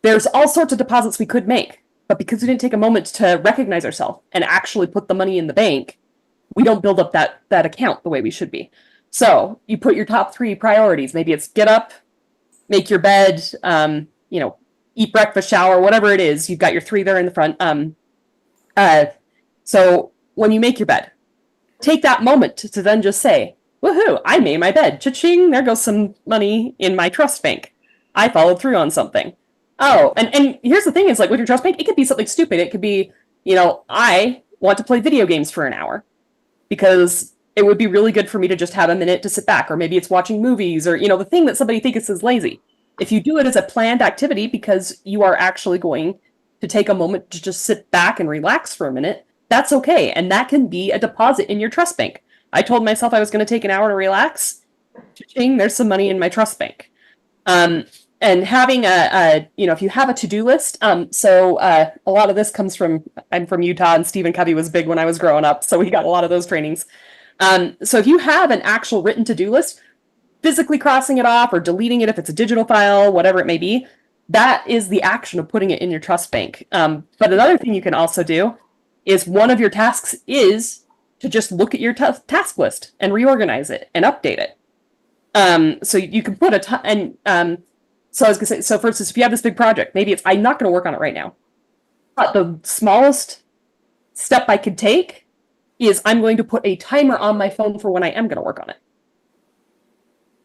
There's all sorts of deposits we could make, but because we didn't take a moment to recognize ourselves and actually put the money in the bank, we don't build up that account the way we should be. So you put your top 3 priorities. Maybe it's get up, make your bed, eat breakfast, shower, whatever it is. You've got your 3 there in the front. So when you make your bed, take that moment to then just say, woohoo, I made my bed. Cha-ching, there goes some money in my trust bank. I followed through on something. Oh, and here's the thing is like with your trust bank, it could be something stupid. It could be, I want to play video games for an hour because it would be really good for me to just have a minute to sit back, or maybe it's watching movies or, the thing that somebody thinks is lazy. If you do it as a planned activity because you are actually going to take a moment to just sit back and relax for a minute, that's okay. And that can be a deposit in your trust bank. I told myself I was going to take an hour to relax. Cha-ching, there's some money in my trust bank. And having if you have a to-do list, so a lot of this comes from, I'm from Utah and Stephen Covey was big when I was growing up. So we got a lot of those trainings. So if you have an actual written to-do list, physically crossing it off or deleting it if it's a digital file, whatever it may be, that is the action of putting it in your trust bank. But another thing you can also do is one of your tasks is to just look at your task list and reorganize it and update it. So you can put so I was gonna say, so for instance, if you have this big project, maybe it's, I'm not gonna work on it right now. But the smallest step I could take is I'm going to put a timer on my phone for when I am gonna work on it.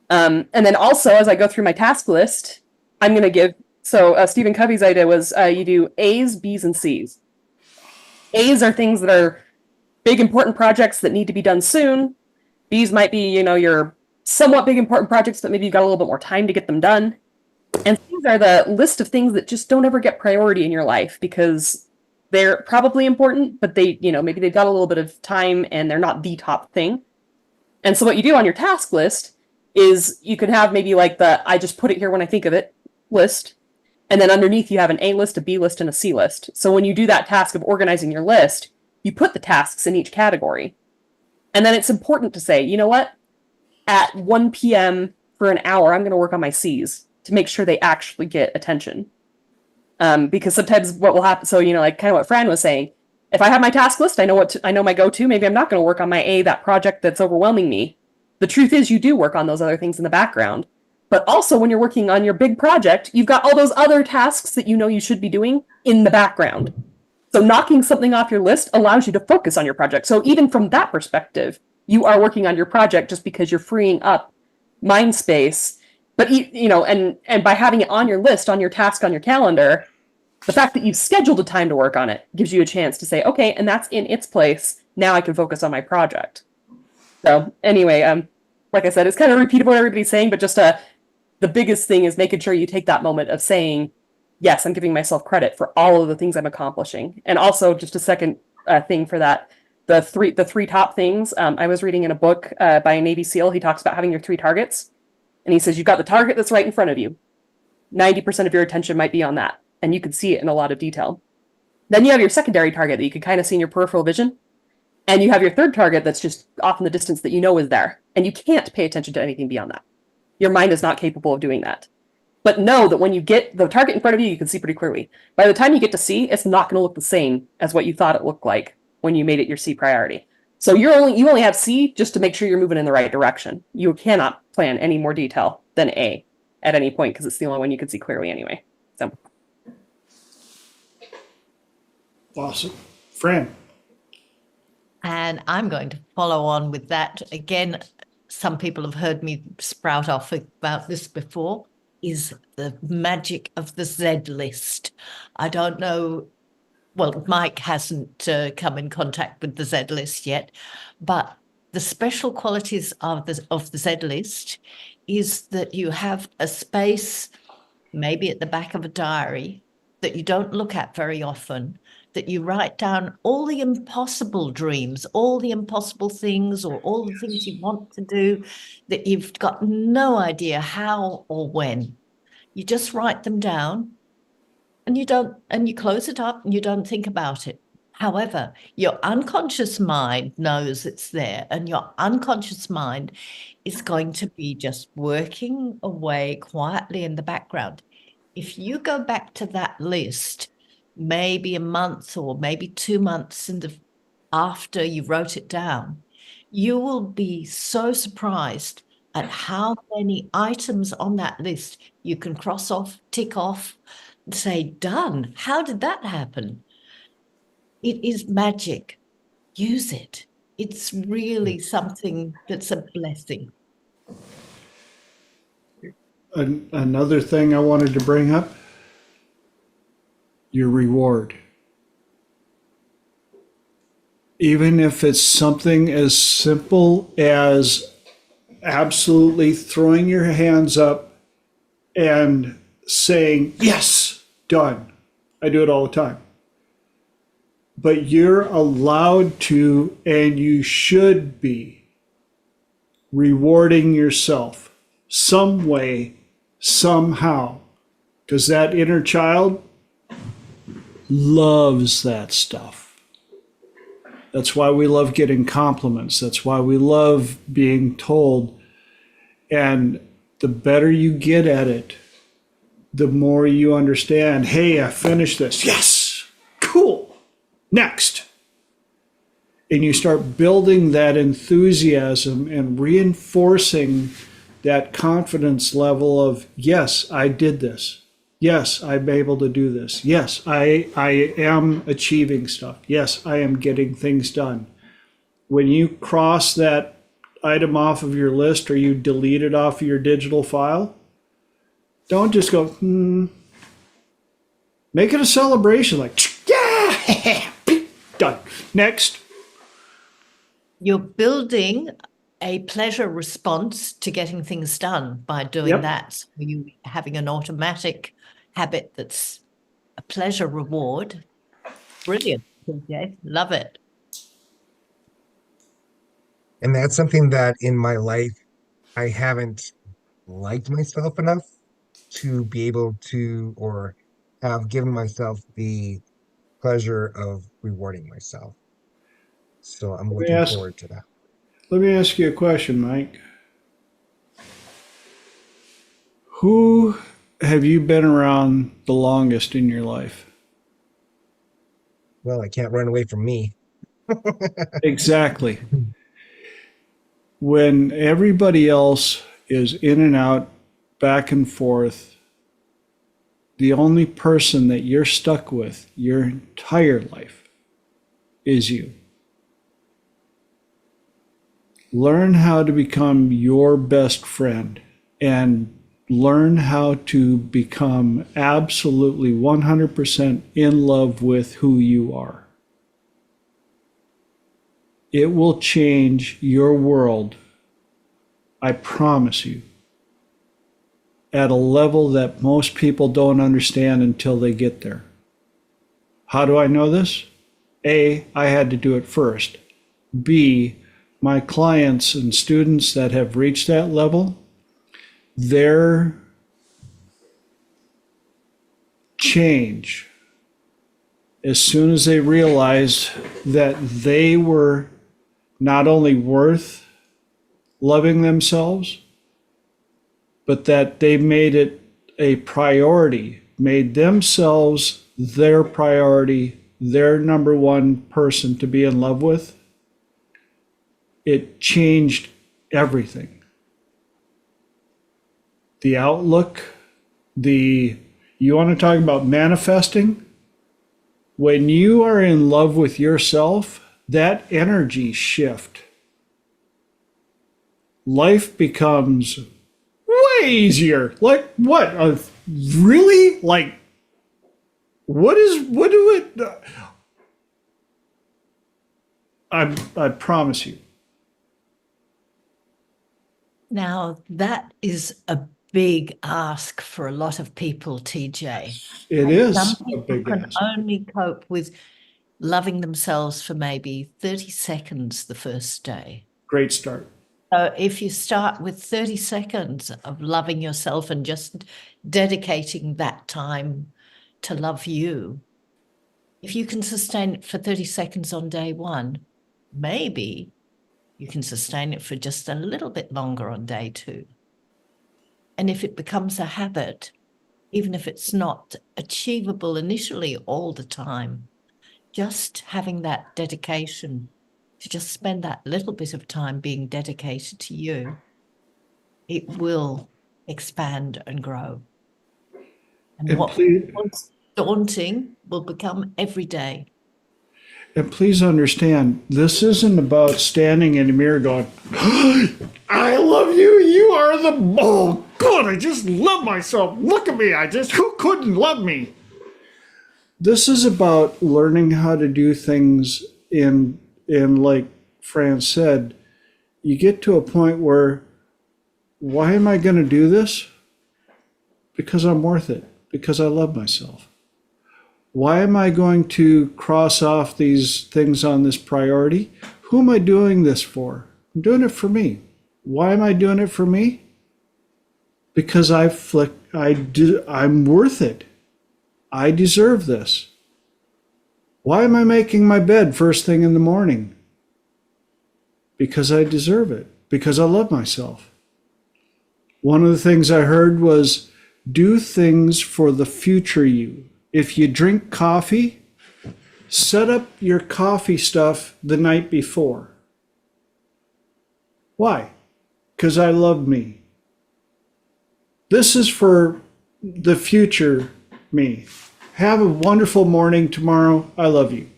And then also, as I go through my task list, I'm gonna give, so Stephen Covey's idea was you do A's, B's, and C's. A's are things that are big, important projects that need to be done soon. B's might be, your somewhat big, important projects, but maybe you've got a little bit more time to get them done. And these are the list of things that just don't ever get priority in your life because they're probably important, but they, maybe they've got a little bit of time and they're not the top thing. And so what you do on your task list is you can have maybe like I just put it here when I think of it list. And then underneath you have an A list, a B list, and a C list. So when you do that task of organizing your list, you put the tasks in each category. And then it's important to say, you know what? At 1 p.m. for an hour, I'm going to work on my C's to make sure they actually get attention. Because sometimes what will happen, so, like kind of what Fran was saying, if I have my task list, I know my go-to, maybe I'm not going to work on my A, that project that's overwhelming me. The truth is you do work on those other things in the background. But also when you're working on your big project, you've got all those other tasks that you should be doing in the background. So knocking something off your list allows you to focus on your project. So even from that perspective, you are working on your project just because you're freeing up mind space. But, and by having it on your list, on your task, on your calendar, the fact that you've scheduled a time to work on it gives you a chance to say, okay, and that's in its place. Now I can focus on my project. So anyway, like I said, it's kind of repeating what everybody's saying, but just the biggest thing is making sure you take that moment of saying, yes, I'm giving myself credit for all of the things I'm accomplishing. And also just a second thing for that, the three top things. I was reading in a book by a Navy SEAL. He talks about having your three targets, and he says you've got the target that's right in front of you. 90% of your attention might be on that, and you can see it in a lot of detail. Then you have your secondary target that you can kind of see in your peripheral vision, and you have your third target that's just off in the distance that you know is there, and you can't pay attention to anything beyond that. Your mind is not capable of doing that. But know that when you get the target in front of you, you can see pretty clearly. By the time you get to C, it's not going to look the same as what you thought it looked like when you made it your C priority. So you only have C just to make sure you're moving in the right direction. You cannot plan any more detail than A at any point because it's the only one you can see clearly anyway. So Awesome. Fran. And I'm going to follow on with that. Again, some people have heard me sprout off about this before, is the magic of the Z list. I don't know, well, Mike hasn't come in contact with the Z list yet, but the special qualities of the Z list is that you have a space, maybe at the back of a diary, that you don't look at very often, that you write down all the impossible dreams, all the impossible things, or all the things you want to do that you've got no idea how or when. You just write them down and you close it up and you don't think about it. However, your unconscious mind knows it's there, and your unconscious mind is going to be just working away quietly in the background. If you go back to that list, maybe a month or maybe 2 months after you wrote it down, you will be so surprised at how many items on that list you can cross off, tick off, and say, done. How did that happen? It is magic. Use it. It's really something that's a blessing. Another thing I wanted to bring up, your reward. Even if it's something as simple as absolutely throwing your hands up and saying, yes, done. I do it all the time. But you're allowed to, and you should be, rewarding yourself some way, somehow, because that inner child loves that stuff. That's why we love getting compliments. That's why we love being told. And the better you get at it, the more you understand, hey, I finished this. Yes, cool. Next. And you start building that enthusiasm and reinforcing that confidence level of, yes, I did this. Yes, I'm able to do this. Yes, I am achieving stuff. Yes, I am getting things done. When you cross that item off of your list or you delete it off of your digital file, don't just go, Make it a celebration, like, yeah, done. Next. You're building a pleasure response to getting things done by doing that. So you having an automatic habit that's a pleasure reward. Brilliant, PJ. Love it. And that's something that in my life, I haven't liked myself enough to be able to, or have given myself the pleasure of rewarding myself. So I'm looking forward to that. Let me ask you a question, Mike. Who have you been around the longest in your life? Well, I can't run away from me. Exactly. When everybody else is in and out, back and forth, the only person that you're stuck with your entire life is you. Learn how to become your best friend and learn how to become absolutely 100% in love with who you are. It will change your world, I promise you, at a level that most people don't understand until they get there. How do I know this? A, I had to do it first. B, my clients and students that have reached that level, their change as soon as they realized that they were not only worth loving themselves, but that they made it a priority, made themselves their priority, their number one person to be in love with, it changed everything. The outlook, you want to talk about manifesting? When you are in love with yourself, that energy shift, life becomes way easier. Like what? Really? Like what do it? I promise you. Now, that is a big ask for a lot of people, TJ. It And is some a people big can ask. only cope with loving themselves for maybe 30 seconds the first day. Great start. So if you start with 30 seconds of loving yourself and just dedicating that time to love you, if you can sustain it for 30 seconds on day one, maybe you can sustain it for just a little bit longer on day two. And if it becomes a habit, even if it's not achievable initially all the time, just having that dedication to just spend that little bit of time being dedicated to you, it will expand and grow. And And what please, was daunting will become everyday. and please understand, this isn't about standing in the mirror going, I love you. You are the, oh, God, I just love myself. Look at me. Who couldn't love me? This is about learning how to do things in like Fran said, you get to a point where, why am I going to do this? Because I'm worth it, because I love myself. Why am I going to cross off these things on this priority? Who am I doing this for? I'm doing it for me. Why am I doing it for me? Because I'm worth it. I deserve this. Why am I making my bed first thing in the morning? Because I deserve it. Because I love myself. One of the things I heard was do things for the future you. If you drink coffee, set up your coffee stuff the night before. Why? Because I love me. This is for the future me. Have a wonderful morning tomorrow. I love you.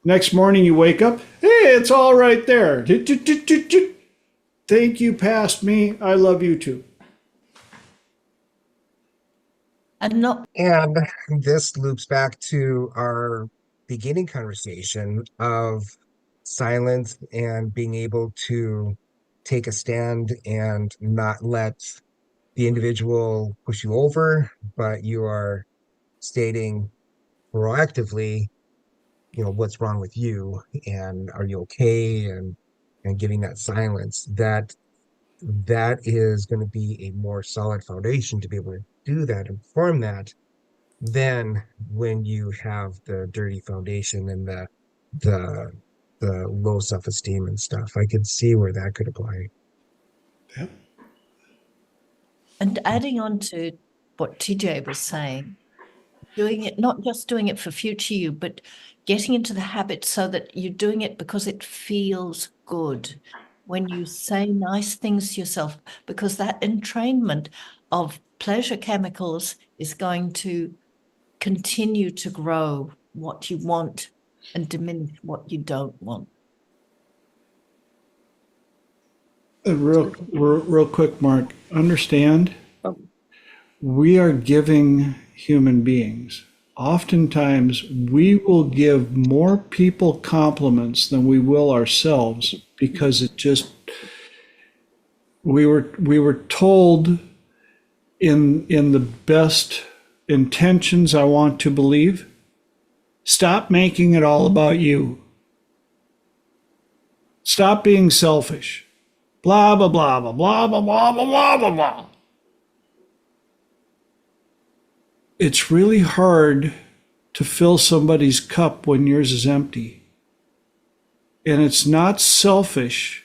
Next morning you wake up, hey, it's all right there. Thank you, past me. I love you too. And not And this loops back to our beginning conversation of silence and being able to take a stand and not let the individual push you over, but you are stating proactively, what's wrong with you and are you okay? And giving that silence, that is going to be a more solid foundation to be able to do that and form that than when you have the dirty foundation and the the low self-esteem and stuff. I could see where that could apply. Yep. and adding on to what TJ was saying, doing it, not just doing it for future you, but getting into the habit so that you're doing it because it feels good. When you say nice things to yourself, because that entrainment of pleasure chemicals is going to continue to grow what you want and diminish what you don't want. Real quick, Mark, understand we are giving human beings. Oftentimes, we will give more people compliments than we will ourselves because we were told in the best intentions, I want to believe, stop making it all about you. Stop being selfish. Blah, blah, blah, blah, blah, blah, blah, blah, blah, blah, blah. It's really hard to fill somebody's cup when yours is empty. And it's not selfish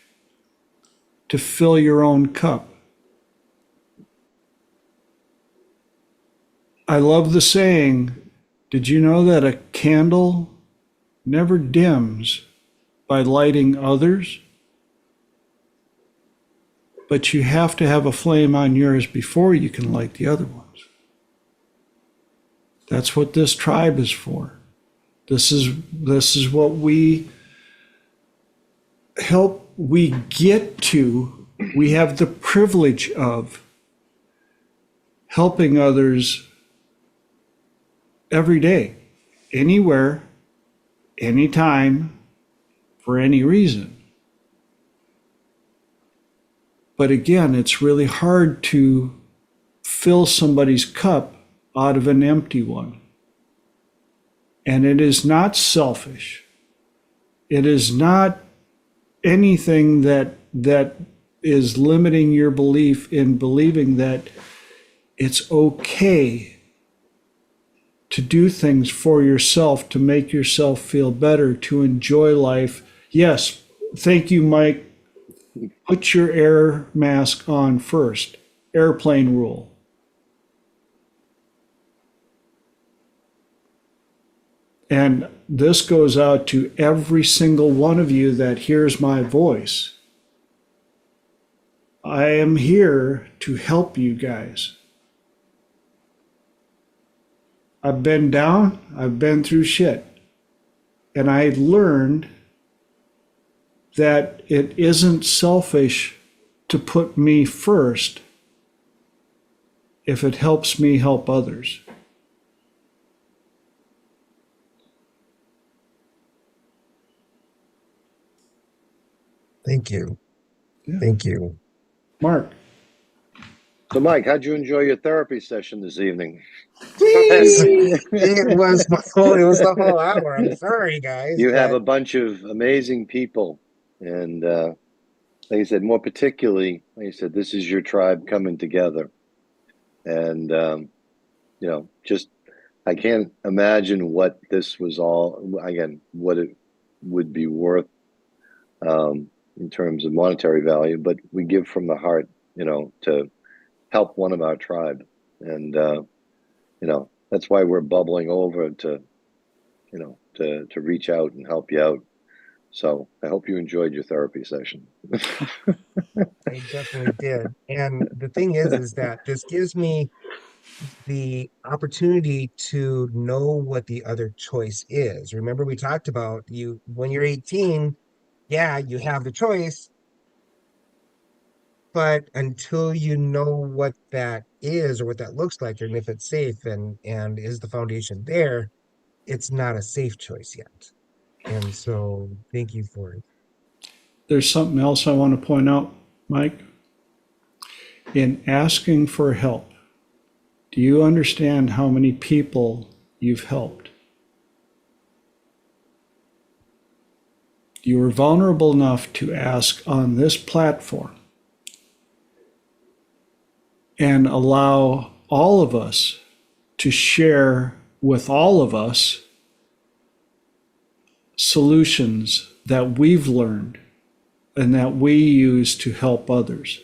to fill your own cup. I love the saying, did you know that a candle never dims by lighting others? But you have to have a flame on yours before you can light the other ones. That's what this tribe is for. This is what we get to. We have the privilege of helping others every day, anywhere, anytime, for any reason. But again, it's really hard to fill somebody's cup out of an empty one. And it is not selfish. It is not anything that is limiting your belief in believing that it's okay to do things for yourself, to make yourself feel better, to enjoy life. Yes, thank you, Mike. Put your air mask on first. Airplane rule. And this goes out to every single one of you that hears my voice. I am here to help you guys. I've been down, I've been through shit. And I learned that it isn't selfish to put me first if it helps me help others. Thank you. Yeah. Thank you. Mark. So, Mike, how'd you enjoy your therapy session this evening? It was the whole hour. I'm sorry, guys. You have But a bunch of amazing people. And like I said, more particularly, like I said, this is your tribe coming together. And, just I can't imagine what this was all, again, what it would be worth in terms of monetary value, but we give from the heart, to help one of our tribe. And, that's why we're bubbling over to reach out and help you out. So I hope you enjoyed your therapy session. I definitely did. And the thing is that this gives me the opportunity to know what the other choice is. Remember, we talked about you when you're 18, yeah, you have the choice, but until you know what that is or what that looks like, and if it's safe and is the foundation there, it's not a safe choice yet. And so thank you for it. There's something else I want to point out, Mike. In asking for help, do you understand how many people you've helped? You were vulnerable enough to ask on this platform and allow all of us to share with all of us solutions that we've learned and that we use to help others.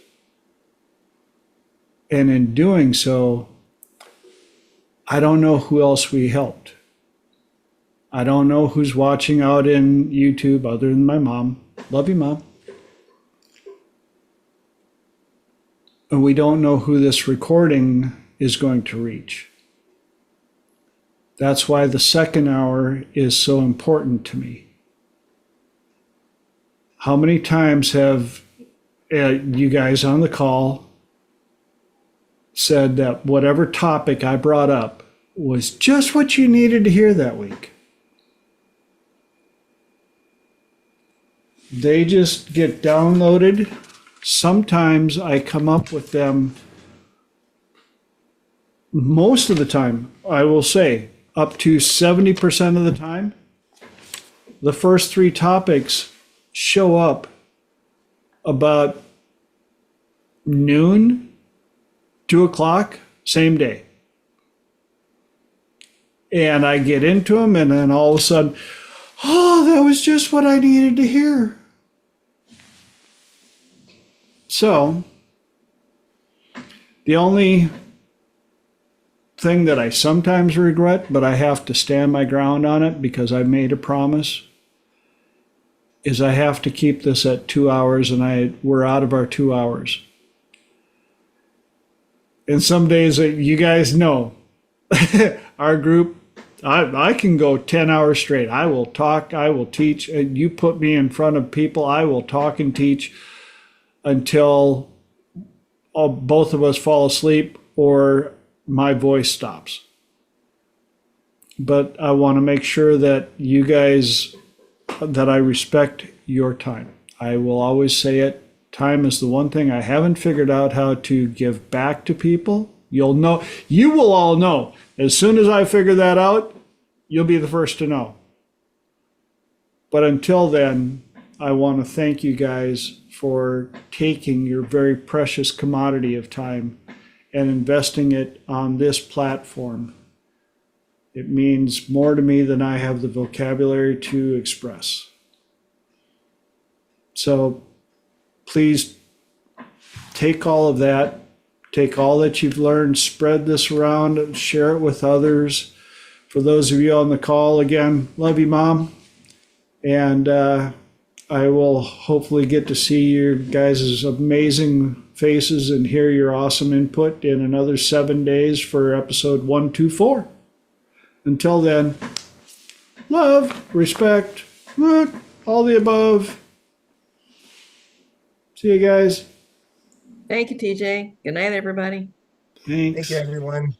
And in doing so, I don't know who else we helped. I don't know who's watching out in YouTube other than my mom. Love you, Mom. And we don't know who this recording is going to reach. That's why the second hour is so important to me. How many times have you guys on the call said that whatever topic I brought up was just what you needed to hear that week? They just get downloaded. Sometimes I come up with them, most of the time, I will say, up to 70% of the time. The first three topics show up about noon, 2 o'clock, same day. And I get into them, and then all of a sudden, oh, that was just what I needed to hear. So, the only thing that I sometimes regret, but I have to stand my ground on it because I made a promise, is I have to keep this at 2 hours, and we're out of our 2 hours. And some days, you guys know, our group, I can go 10 hours straight. I will talk, I will teach. And you put me in front of people, I will talk and teach until both of us fall asleep or my voice stops. But I want to make sure that you guys, that I respect your time. I will always say it. Time is the one thing I haven't figured out how to give back to people. You will all know. As soon as I figure that out, you'll be the first to know. But until then, I want to thank you guys for taking your very precious commodity of time and investing it on this platform. It means more to me than I have the vocabulary to express. So please take all of that, take all that you've learned, spread this around, share it with others. For those of you on the call, again, love you, Mom. And I will hopefully get to see your guys' amazing faces and hear your awesome input in another 7 days for episode 124. Until then, love, respect, all the above. See you guys. Thank you, TJ. Good night, everybody. Thanks. Thank you, everyone.